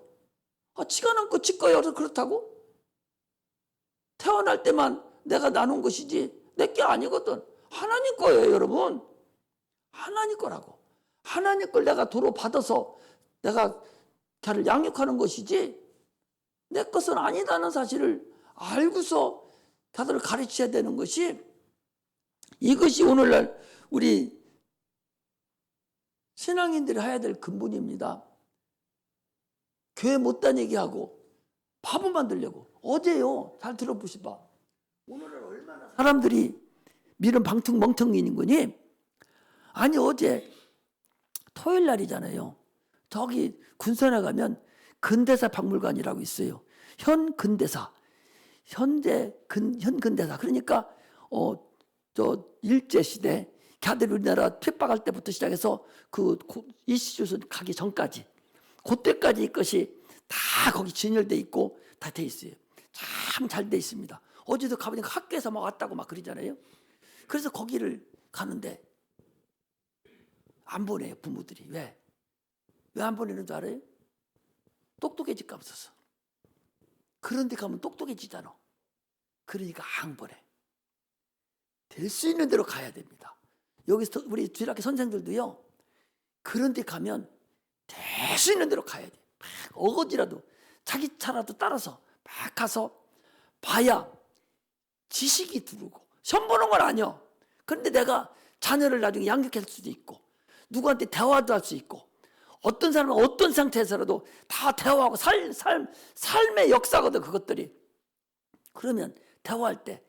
지가 남고 지 거야. 그렇다고? 태어날 때만 내가 나눈 것이지 내 게 아니거든. 하나님 거예요, 여러분. 하나님 거라고. 하나님 걸 내가 도로 받아서 내가 걔를 양육하는 것이지 내 것은 아니다는 사실을 알고서 걔들을 가르쳐야 되는 것이, 이것이 오늘날 우리 신앙인들이 해야 될 근본입니다. 교회 못 다니게 하고 바보 만들려고. 어제요, 잘 들어보시봐. 오늘은 얼마나 사람들이 미련 방퉁멍텅이는 거니? 아니 어제 토요일 날이잖아요. 저기 군산에 가면 근대사 박물관이라고 있어요. 현 근대사, 현 근대사. 그러니까 저 일제 시대 걔들 우리나라 핍박할 때부터 시작해서 그 이시조선 가기 전까지 그때까지 것이 다 거기 진열돼 있고 다 돼 있어요. 참 잘 돼 있습니다. 어제도 가보니까 학교에서 막 왔다고 막 그러잖아요. 그래서 거기를 가는데 안 보내요, 부모들이. 왜 안 보내는 줄 알아요? 똑똑해질까 없어서. 그런 데 가면 똑똑해지잖아. 그러니까 안 보내. 될 수 있는 대로 가야 됩니다. 여기서 우리 주일학교 선생들도요, 그런 데 가면 될 수 있는 대로 가야 돼. 막 어거지라도 자기 차라도 따라서 막 가서 봐야 지식이 들어오고. 시험 보는 건 아니야. 그런데 내가 자녀를 나중에 양육할 수도 있고 누구한테 대화도 할 수 있고 어떤 사람은 어떤 상태에서라도 다 대화하고 삶의 역사거든, 그것들이. 그러면 대화할 때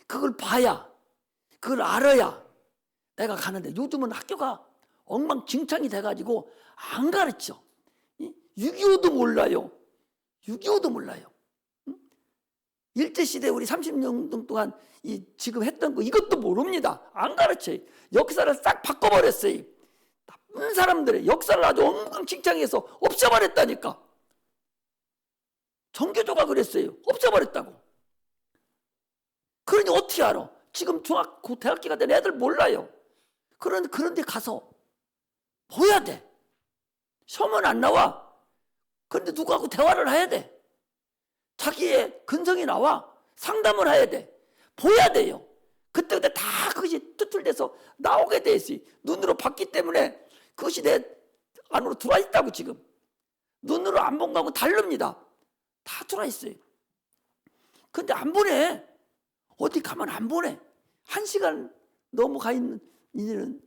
그걸 봐야, 그걸 알아야 내가 가는데, 요즘은 학교가 엉망진창이 돼가지고 안 가르쳐. 6.25도 몰라요. 6.25도 몰라요. 일제시대 우리 30년 동안 지금 했던 거 이것도 모릅니다. 안 가르쳐요. 역사를 싹 바꿔버렸어요. 나쁜 사람들의 역사를 아주 엉망진창해서 없애버렸다니까. 정교조가 그랬어요. 없애버렸다고. 그러니 어떻게 알아? 지금 중학교 대학교가 된 애들 몰라요. 그런 데 가서 보야 돼. 시험은 안 나와. 그런데 누구하고 대화를 해야 돼. 자기의 근성이 나와. 상담을 해야 돼. 보야 돼요. 그때 다 그것이 투툴돼서 나오게 돼 있어요. 눈으로 봤기 때문에 그것이 내 안으로 들어와 있다고. 지금 눈으로 안 본 거하고 다릅니다. 다 들어와 있어요. 근데 안 보내. 어디 가면 안 보내. 1시간 넘어가 있는 일은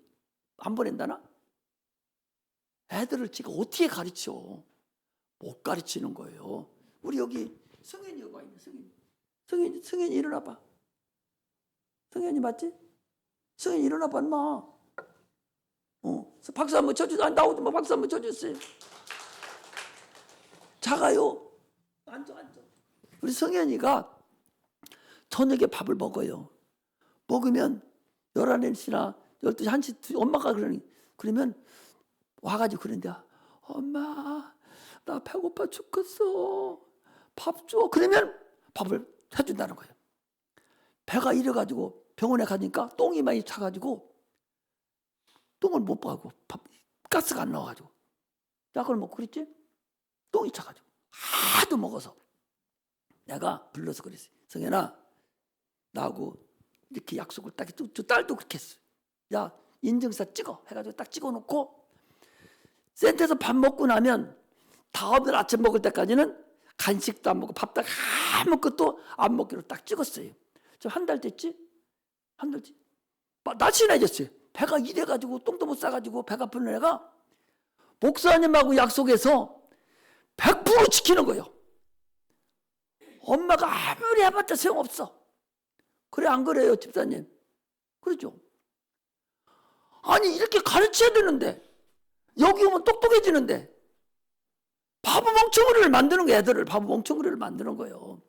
안 보낸다나? 애들을 지금 어떻게 가르쳐? 못 가르치는 거예요. 우리 여기 성현이 여기 와 있네. 성현이 일어나봐. 성현이 맞지? 성현이 일어나봐, 인마. 박수 한번 쳐주세요. 나오지 마. 박수 한번 쳐주세요. 작아요. 앉아. 우리 성현이가 저녁에 밥을 먹어요. 먹으면 11시나 12시, 1시, 엄마가 그러면 와가지고 그런데, 엄마, 나 배고파 죽겠어. 밥 줘. 그러면 밥을 해준다는 거예요. 배가 이래가지고 병원에 가니까 똥이 많이 차가지고 똥을 못 봐고 가스가 안 나와가지고 약을 먹고 그랬지? 똥이 차가지고 하도 먹어서 내가 불러서 그랬어요. 성현아, 나하고 이렇게 약속을 딱 했죠. 저 딸도 그렇게 했어요. 야, 인증서 찍어 해가지고 딱 찍어놓고 센터에서 밥 먹고 나면 다음날 아침 먹을 때까지는 간식도 안 먹고 밥도 아무것도 안 먹기로 딱 찍었어요. 저 한 달 됐지? 한 달지? 날씬해졌어요. 배가 이래가지고 똥도 못 싸가지고 배가 아픈 애가 목사님하고 약속해서 100% 지키는 거예요. 엄마가 아무리 해봤자 소용없어. 그래, 안 그래요, 집사님? 그러죠. 아니, 이렇게 가르쳐야 되는데, 여기 오면 똑똑해지는데, 바보 멍청이를 만드는 거예요. 애들을 바보 멍청이를 만드는 거예요.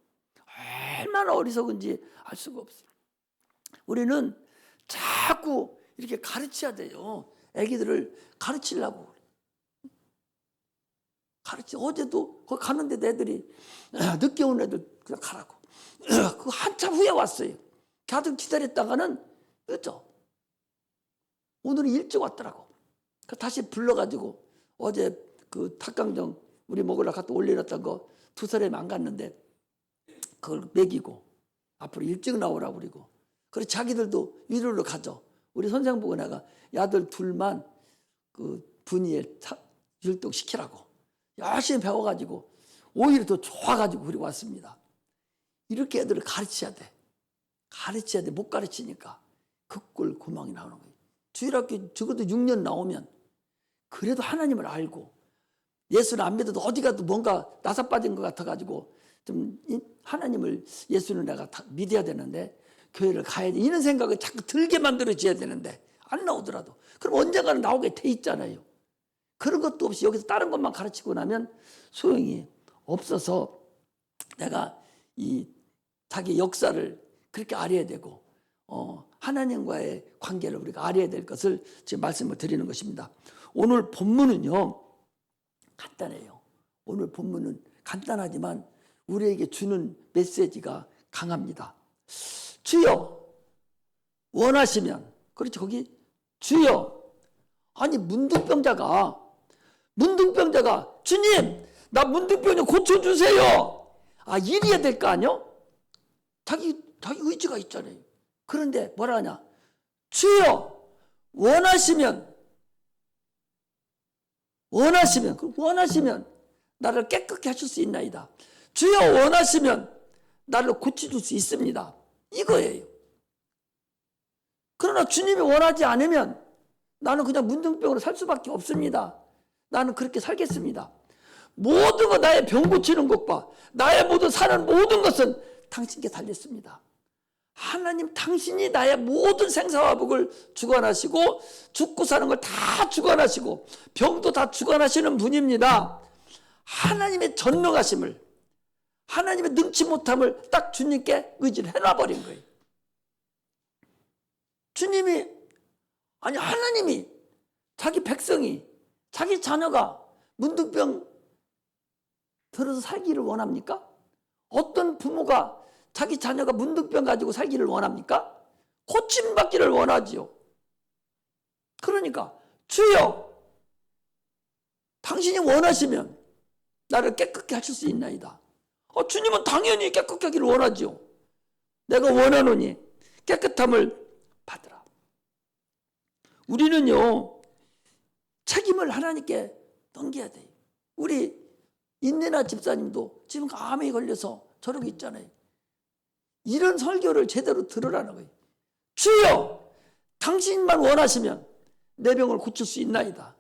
얼마나 어리석은지 알 수가 없어요. 우리는 자꾸 이렇게 가르쳐야 돼요. 애기들을 가르치려고. 어제도 거기 가는데 애들이 늦게 온 애들 그냥 가라고. 그 한참 후에 왔어요. 가득 기다렸다가는 늦죠. 오늘은 일찍 왔더라고. 다시 불러가지고 어제 그 닭강정 우리 먹으러 갖다 올려놨던 거 2사람이 안 갔는데 그걸 먹이고 앞으로 일찍 나오라고 그러고, 그리고 자기들도 위로를 가죠. 우리 선생 보고 내가 야들 둘만 그 분이에 율동시키라고 열심히 배워가지고 오히려 더 좋아가지고 그리고 왔습니다. 이렇게 애들을 가르쳐야 돼. 가르쳐야 돼. 못 가르치니까 그꼴 구멍이 나오는 거예요. 주일학교 적어도 6년 나오면 그래도 하나님을 알고 예수는 안 믿어도 어디 가도 뭔가 나사 빠진 것 같아가지고 좀 하나님을, 예수는 내가 믿어야 되는데 교회를 가야 돼, 이런 생각을 자꾸 들게 만들어줘야 되는데 안 나오더라도 그럼 언젠가는 나오게 돼 있잖아요. 그런 것도 없이 여기서 다른 것만 가르치고 나면 소용이 없어서 내가 이 자기 역사를 그렇게 알아야 되고 하나님과의 관계를 우리가 알아야 될 것을 지금 말씀을 드리는 것입니다. 오늘 본문은요 간단해요. 오늘 본문은 간단하지만 우리에게 주는 메시지가 강합니다. 주여 원하시면, 그렇죠, 거기 주여. 아니 문둥병자가 주님 나 문둥병 좀 고쳐주세요. 이래야 될 거 아니요? 자기 의지가 있잖아요. 그런데 뭐라 하냐? 주여 원하시면 나를 깨끗게 하실 수 있나이다. 주여 원하시면 나를 고쳐줄 수 있습니다. 이거예요. 그러나 주님이 원하지 않으면 나는 그냥 문둥병으로 살 수밖에 없습니다. 나는 그렇게 살겠습니다. 모든 것, 나의 병 고치는 것과 나의 모든 사는 모든 것은 당신께 달렸습니다. 하나님 당신이 나의 모든 생사화복을 주관하시고 죽고 사는 걸 다 주관하시고 병도 다 주관하시는 분입니다. 하나님의 전능하심을, 하나님의 능치 못함을 딱 주님께 의지를 해놔버린 거예요. 하나님이 자기 백성이, 자기 자녀가 문둥병 들어서 살기를 원합니까? 어떤 부모가 자기 자녀가 문둥병 가지고 살기를 원합니까? 고침받기를 원하지요. 그러니까 주여 당신이 원하시면 나를 깨끗게 하실 수 있나이다. 주님은 당연히 깨끗게 하기를 원하지요. 내가 원하노니 깨끗함을 받으라. 우리는요 책임을 하나님께 넘겨야 돼요. 우리 인내나 집사님도 지금 암에 걸려서 저러고 있잖아요. 이런 설교를 제대로 들으라는 거예요. 주여 당신만 원하시면 내 병을 고칠 수 있나이다.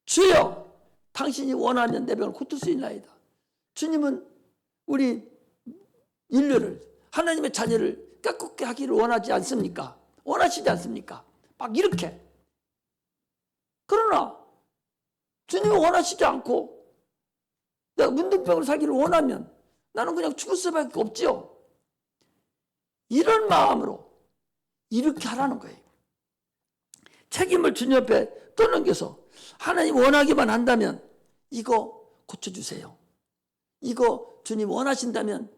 주여 당신이 원하면 내 병을 고칠 수 있나이다. 주님은 우리 인류를, 하나님의 자녀를 깨끗게 하기를 원하지 않습니까? 원하시지 않습니까? 막 이렇게. 그러나 주님이 원하시지 않고 내가 문둥병으로 살기를 원하면 나는 그냥 죽을 수밖에 없지요. 이런 마음으로 이렇게 하라는 거예요. 책임을 주님 앞에 떠넘겨서 하나님 원하기만 한다면 이거 고쳐주세요. 이거 주님 원하신다면,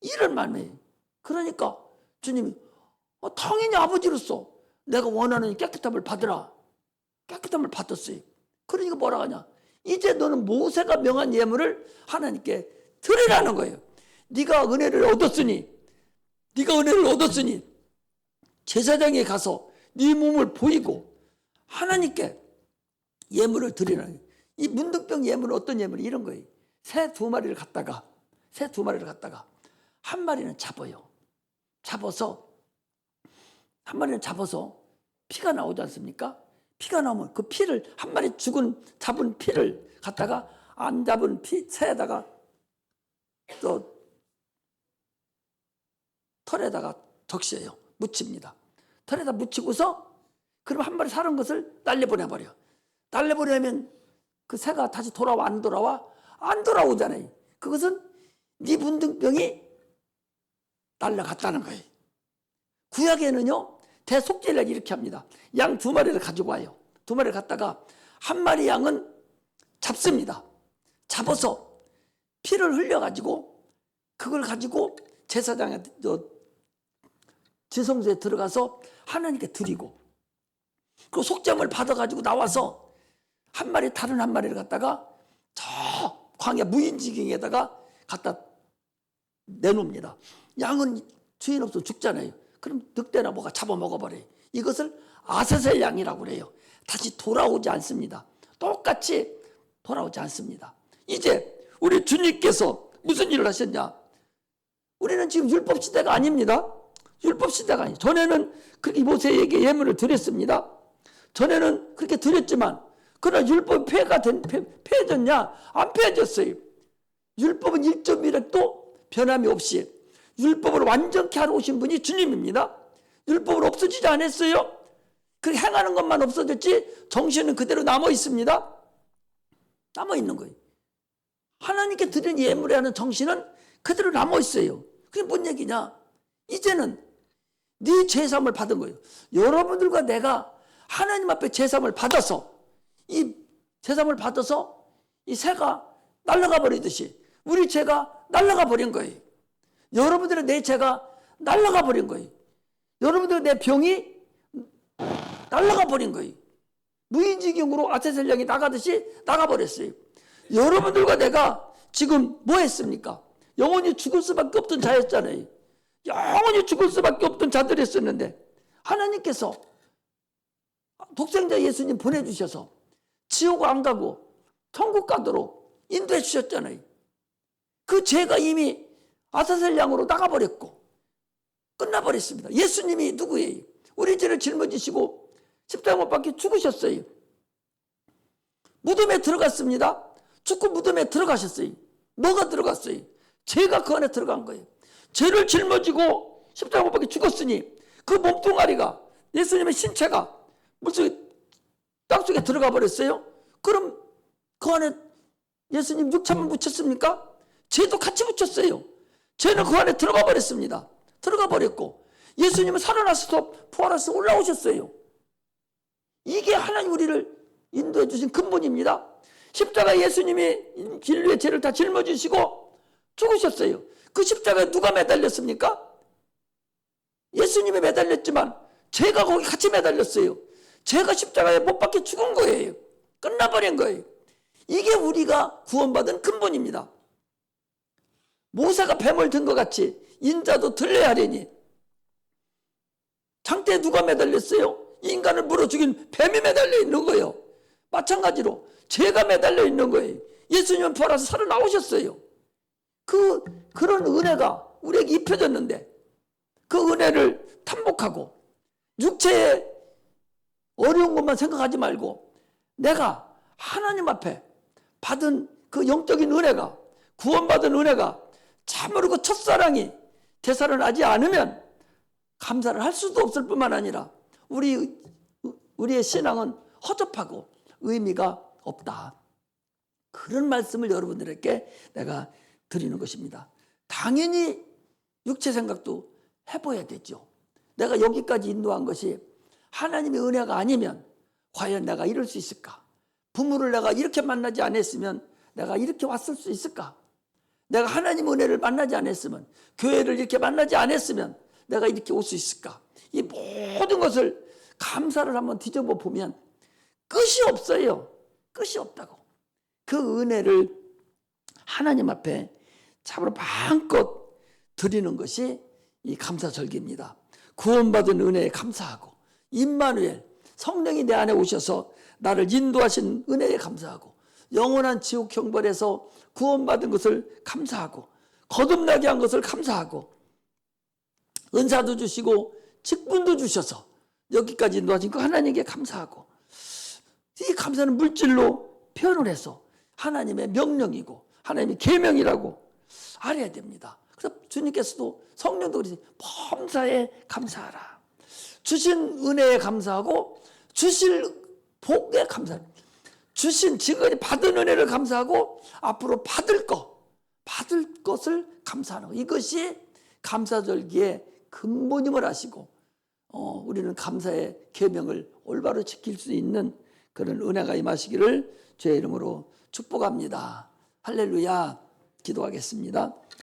이런 말이에요. 그러니까 주님이 당연히 아버지로서 내가 원하는 깨끗함을 받으라. 깨끗함을 받았어요. 그러니까 뭐라 하냐? 이제 너는 모세가 명한 예물을 하나님께 드리라는 거예요. 네가 은혜를 얻었으니 제사장에 가서 네 몸을 보이고 하나님께 예물을 드리라는 거예요. 이 문둥병 예물은 어떤 예물이 이런 거예요. 새 두 마리를 갖다가 한 마리는 잡아요. 한 마리는 잡아서 피가 나오지 않습니까? 피가 나오면 그 피를 한 마리 잡은 피를 갖다가 안 잡은 새에다가 또 털에다가 적셔요. 묻힙니다. 털에다 묻히고서 그럼 한 마리 살은 것을 날려보내버려. 날려보내면 그 새가 다시 돌아와 안 돌아와? 안 돌아오잖아요. 그것은 네 문둥병이 날라갔다는 거예요. 구약에는요 대속죄를 이렇게 합니다. 양 2마리를 가지고 와요. 2마리를 갖다가 한 마리 양은 잡습니다. 잡아서 피를 흘려가지고 그걸 가지고 제사장에 지성소에 들어가서 하나님께 드리고 그 속죄함을 받아가지고 나와서 한 마리 다른 한 마리를 갖다가 저 광야 무인지경에다가 갖다 내놓습니다. 양은 주인 없어 죽잖아요. 그럼 늑대나 뭐가 잡아먹어버려요. 이것을 아사셀 양이라고 그래요. 다시 돌아오지 않습니다. 똑같이 돌아오지 않습니다. 이제 우리 주님께서 무슨 일을 하셨냐? 우리는 지금 율법 시대가 아닙니다. 율법 시대가 아니에요. 전에는 그렇게 모세에게 예물을 드렸습니다. 전에는 그렇게 드렸지만 그러나 율법이 폐해졌냐? 안 폐해졌어요. 율법은 1.1획도 변함이 없이 율법을 완전케 하러 오신 분이 주님입니다. 율법은 없어지지 않았어요. 그 행하는 것만 없어졌지 정신은 그대로 남아 있습니다. 남아 있는 거예요. 하나님께 드린 예물에 하는 정신은 그대로 남아 있어요. 그게 뭔 얘기냐? 이제는 네 제사함을 받은 거예요. 여러분들과 내가 하나님 앞에 제사함을 받아서 이 제사함을 받아서 이 새가 날아가 버리듯이 우리 죄가 날아가 버린 거예요. 여러분들의 내 죄가 날아가 버린 거예요. 여러분들의 내 병이 날아가 버린 거예요. 무인지경으로 아사셀 양이 나가듯이 나가버렸어요. 여러분들과 내가 지금 뭐 했습니까? 영원히 죽을 수밖에 없던 자였잖아요. 영원히 죽을 수밖에 없던 자들이었었는데 하나님께서 독생자 예수님 보내주셔서 지옥 안 가고 천국 가도록 인도해 주셨잖아요. 그 죄가 이미 아사셀 양으로 나가버렸고 끝나버렸습니다. 예수님이 누구예요? 우리 죄를 짊어지시고 십자가 못 박혀 죽으셨어요. 무덤에 들어갔습니다. 죽고 무덤에 들어가셨어요. 뭐가 들어갔어요? 죄가 그 안에 들어간 거예요. 죄를 짊어지고 십자가 못 박혀 죽었으니 그 몸뚱아리가 예수님의 신체가 물속에 땅속에 들어가 버렸어요. 그럼 그 안에 예수님 육체만 묻혔습니까? 죄도 같이 묻혔어요. 죄는 그 안에 들어가 버렸습니다. 들어가 버렸고 예수님은 살아나서 부활해서 올라오셨어요. 이게 하나님 우리를 인도해 주신 근본입니다. 십자가 예수님이 인류의 죄를 다 짊어지시고 죽으셨어요. 그 십자가에 누가 매달렸습니까? 예수님이 매달렸지만 죄가 거기 같이 매달렸어요. 죄가 십자가에 못 박혀 죽은 거예요. 끝나버린 거예요. 이게 우리가 구원받은 근본입니다. 모세가 뱀을 든 것 같이 인자도 들려야 하려니 장대에 누가 매달렸어요? 인간을 물어 죽인 뱀이 매달려 있는 거예요. 마찬가지로 죄가 매달려 있는 거예요. 예수님은 부활해서 살아나오셨어요. 그런 은혜가 우리에게 입혀졌는데 그 은혜를 탐복하고 육체의 어려운 것만 생각하지 말고 내가 하나님 앞에 받은 그 영적인 은혜가 구원받은 은혜가 참으로 그 첫사랑이 되살아나지 않으면 감사를 할 수도 없을 뿐만 아니라 우리의 신앙은 허접하고 의미가 없다. 그런 말씀을 여러분들에게 내가 드리는 것입니다. 당연히 육체 생각도 해봐야 되죠. 내가 여기까지 인도한 것이 하나님의 은혜가 아니면 과연 내가 이럴 수 있을까? 부모를 내가 이렇게 만나지 않았으면 내가 이렇게 왔을 수 있을까? 내가 하나님의 은혜를 만나지 않았으면 교회를 이렇게 만나지 않았으면 내가 이렇게 올 수 있을까? 이 모든 것을 감사를 한번 뒤집어 보면 끝이 없어요. 끝이 없다고. 그 은혜를 하나님 앞에 참으로 마음껏 드리는 것이 이 감사절기입니다. 구원받은 은혜에 감사하고 임마누엘 성령이 내 안에 오셔서 나를 인도하신 은혜에 감사하고 영원한 지옥 형벌에서 구원받은 것을 감사하고 거듭나게 한 것을 감사하고 은사도 주시고 직분도 주셔서 여기까지 인도하신 그 하나님께 감사하고 이 감사는 물질로 표현을 해서 하나님의 명령이고 하나님의 계명이라고 알아야 됩니다. 그래서 주님께서도 성령도 그러지, 범사에 감사하라. 주신 은혜에 감사하고 주실 복에 감사하라. 주신 지금까지 받은 은혜를 감사하고 앞으로 받을 것을 감사하는 것. 이것이 감사절기의 근본임을 아시고 우리는 감사의 계명을 올바로 지킬 수 있는 그런 은혜가 임하시기를 주의 이름으로 축복합니다. 할렐루야. 기도하겠습니다.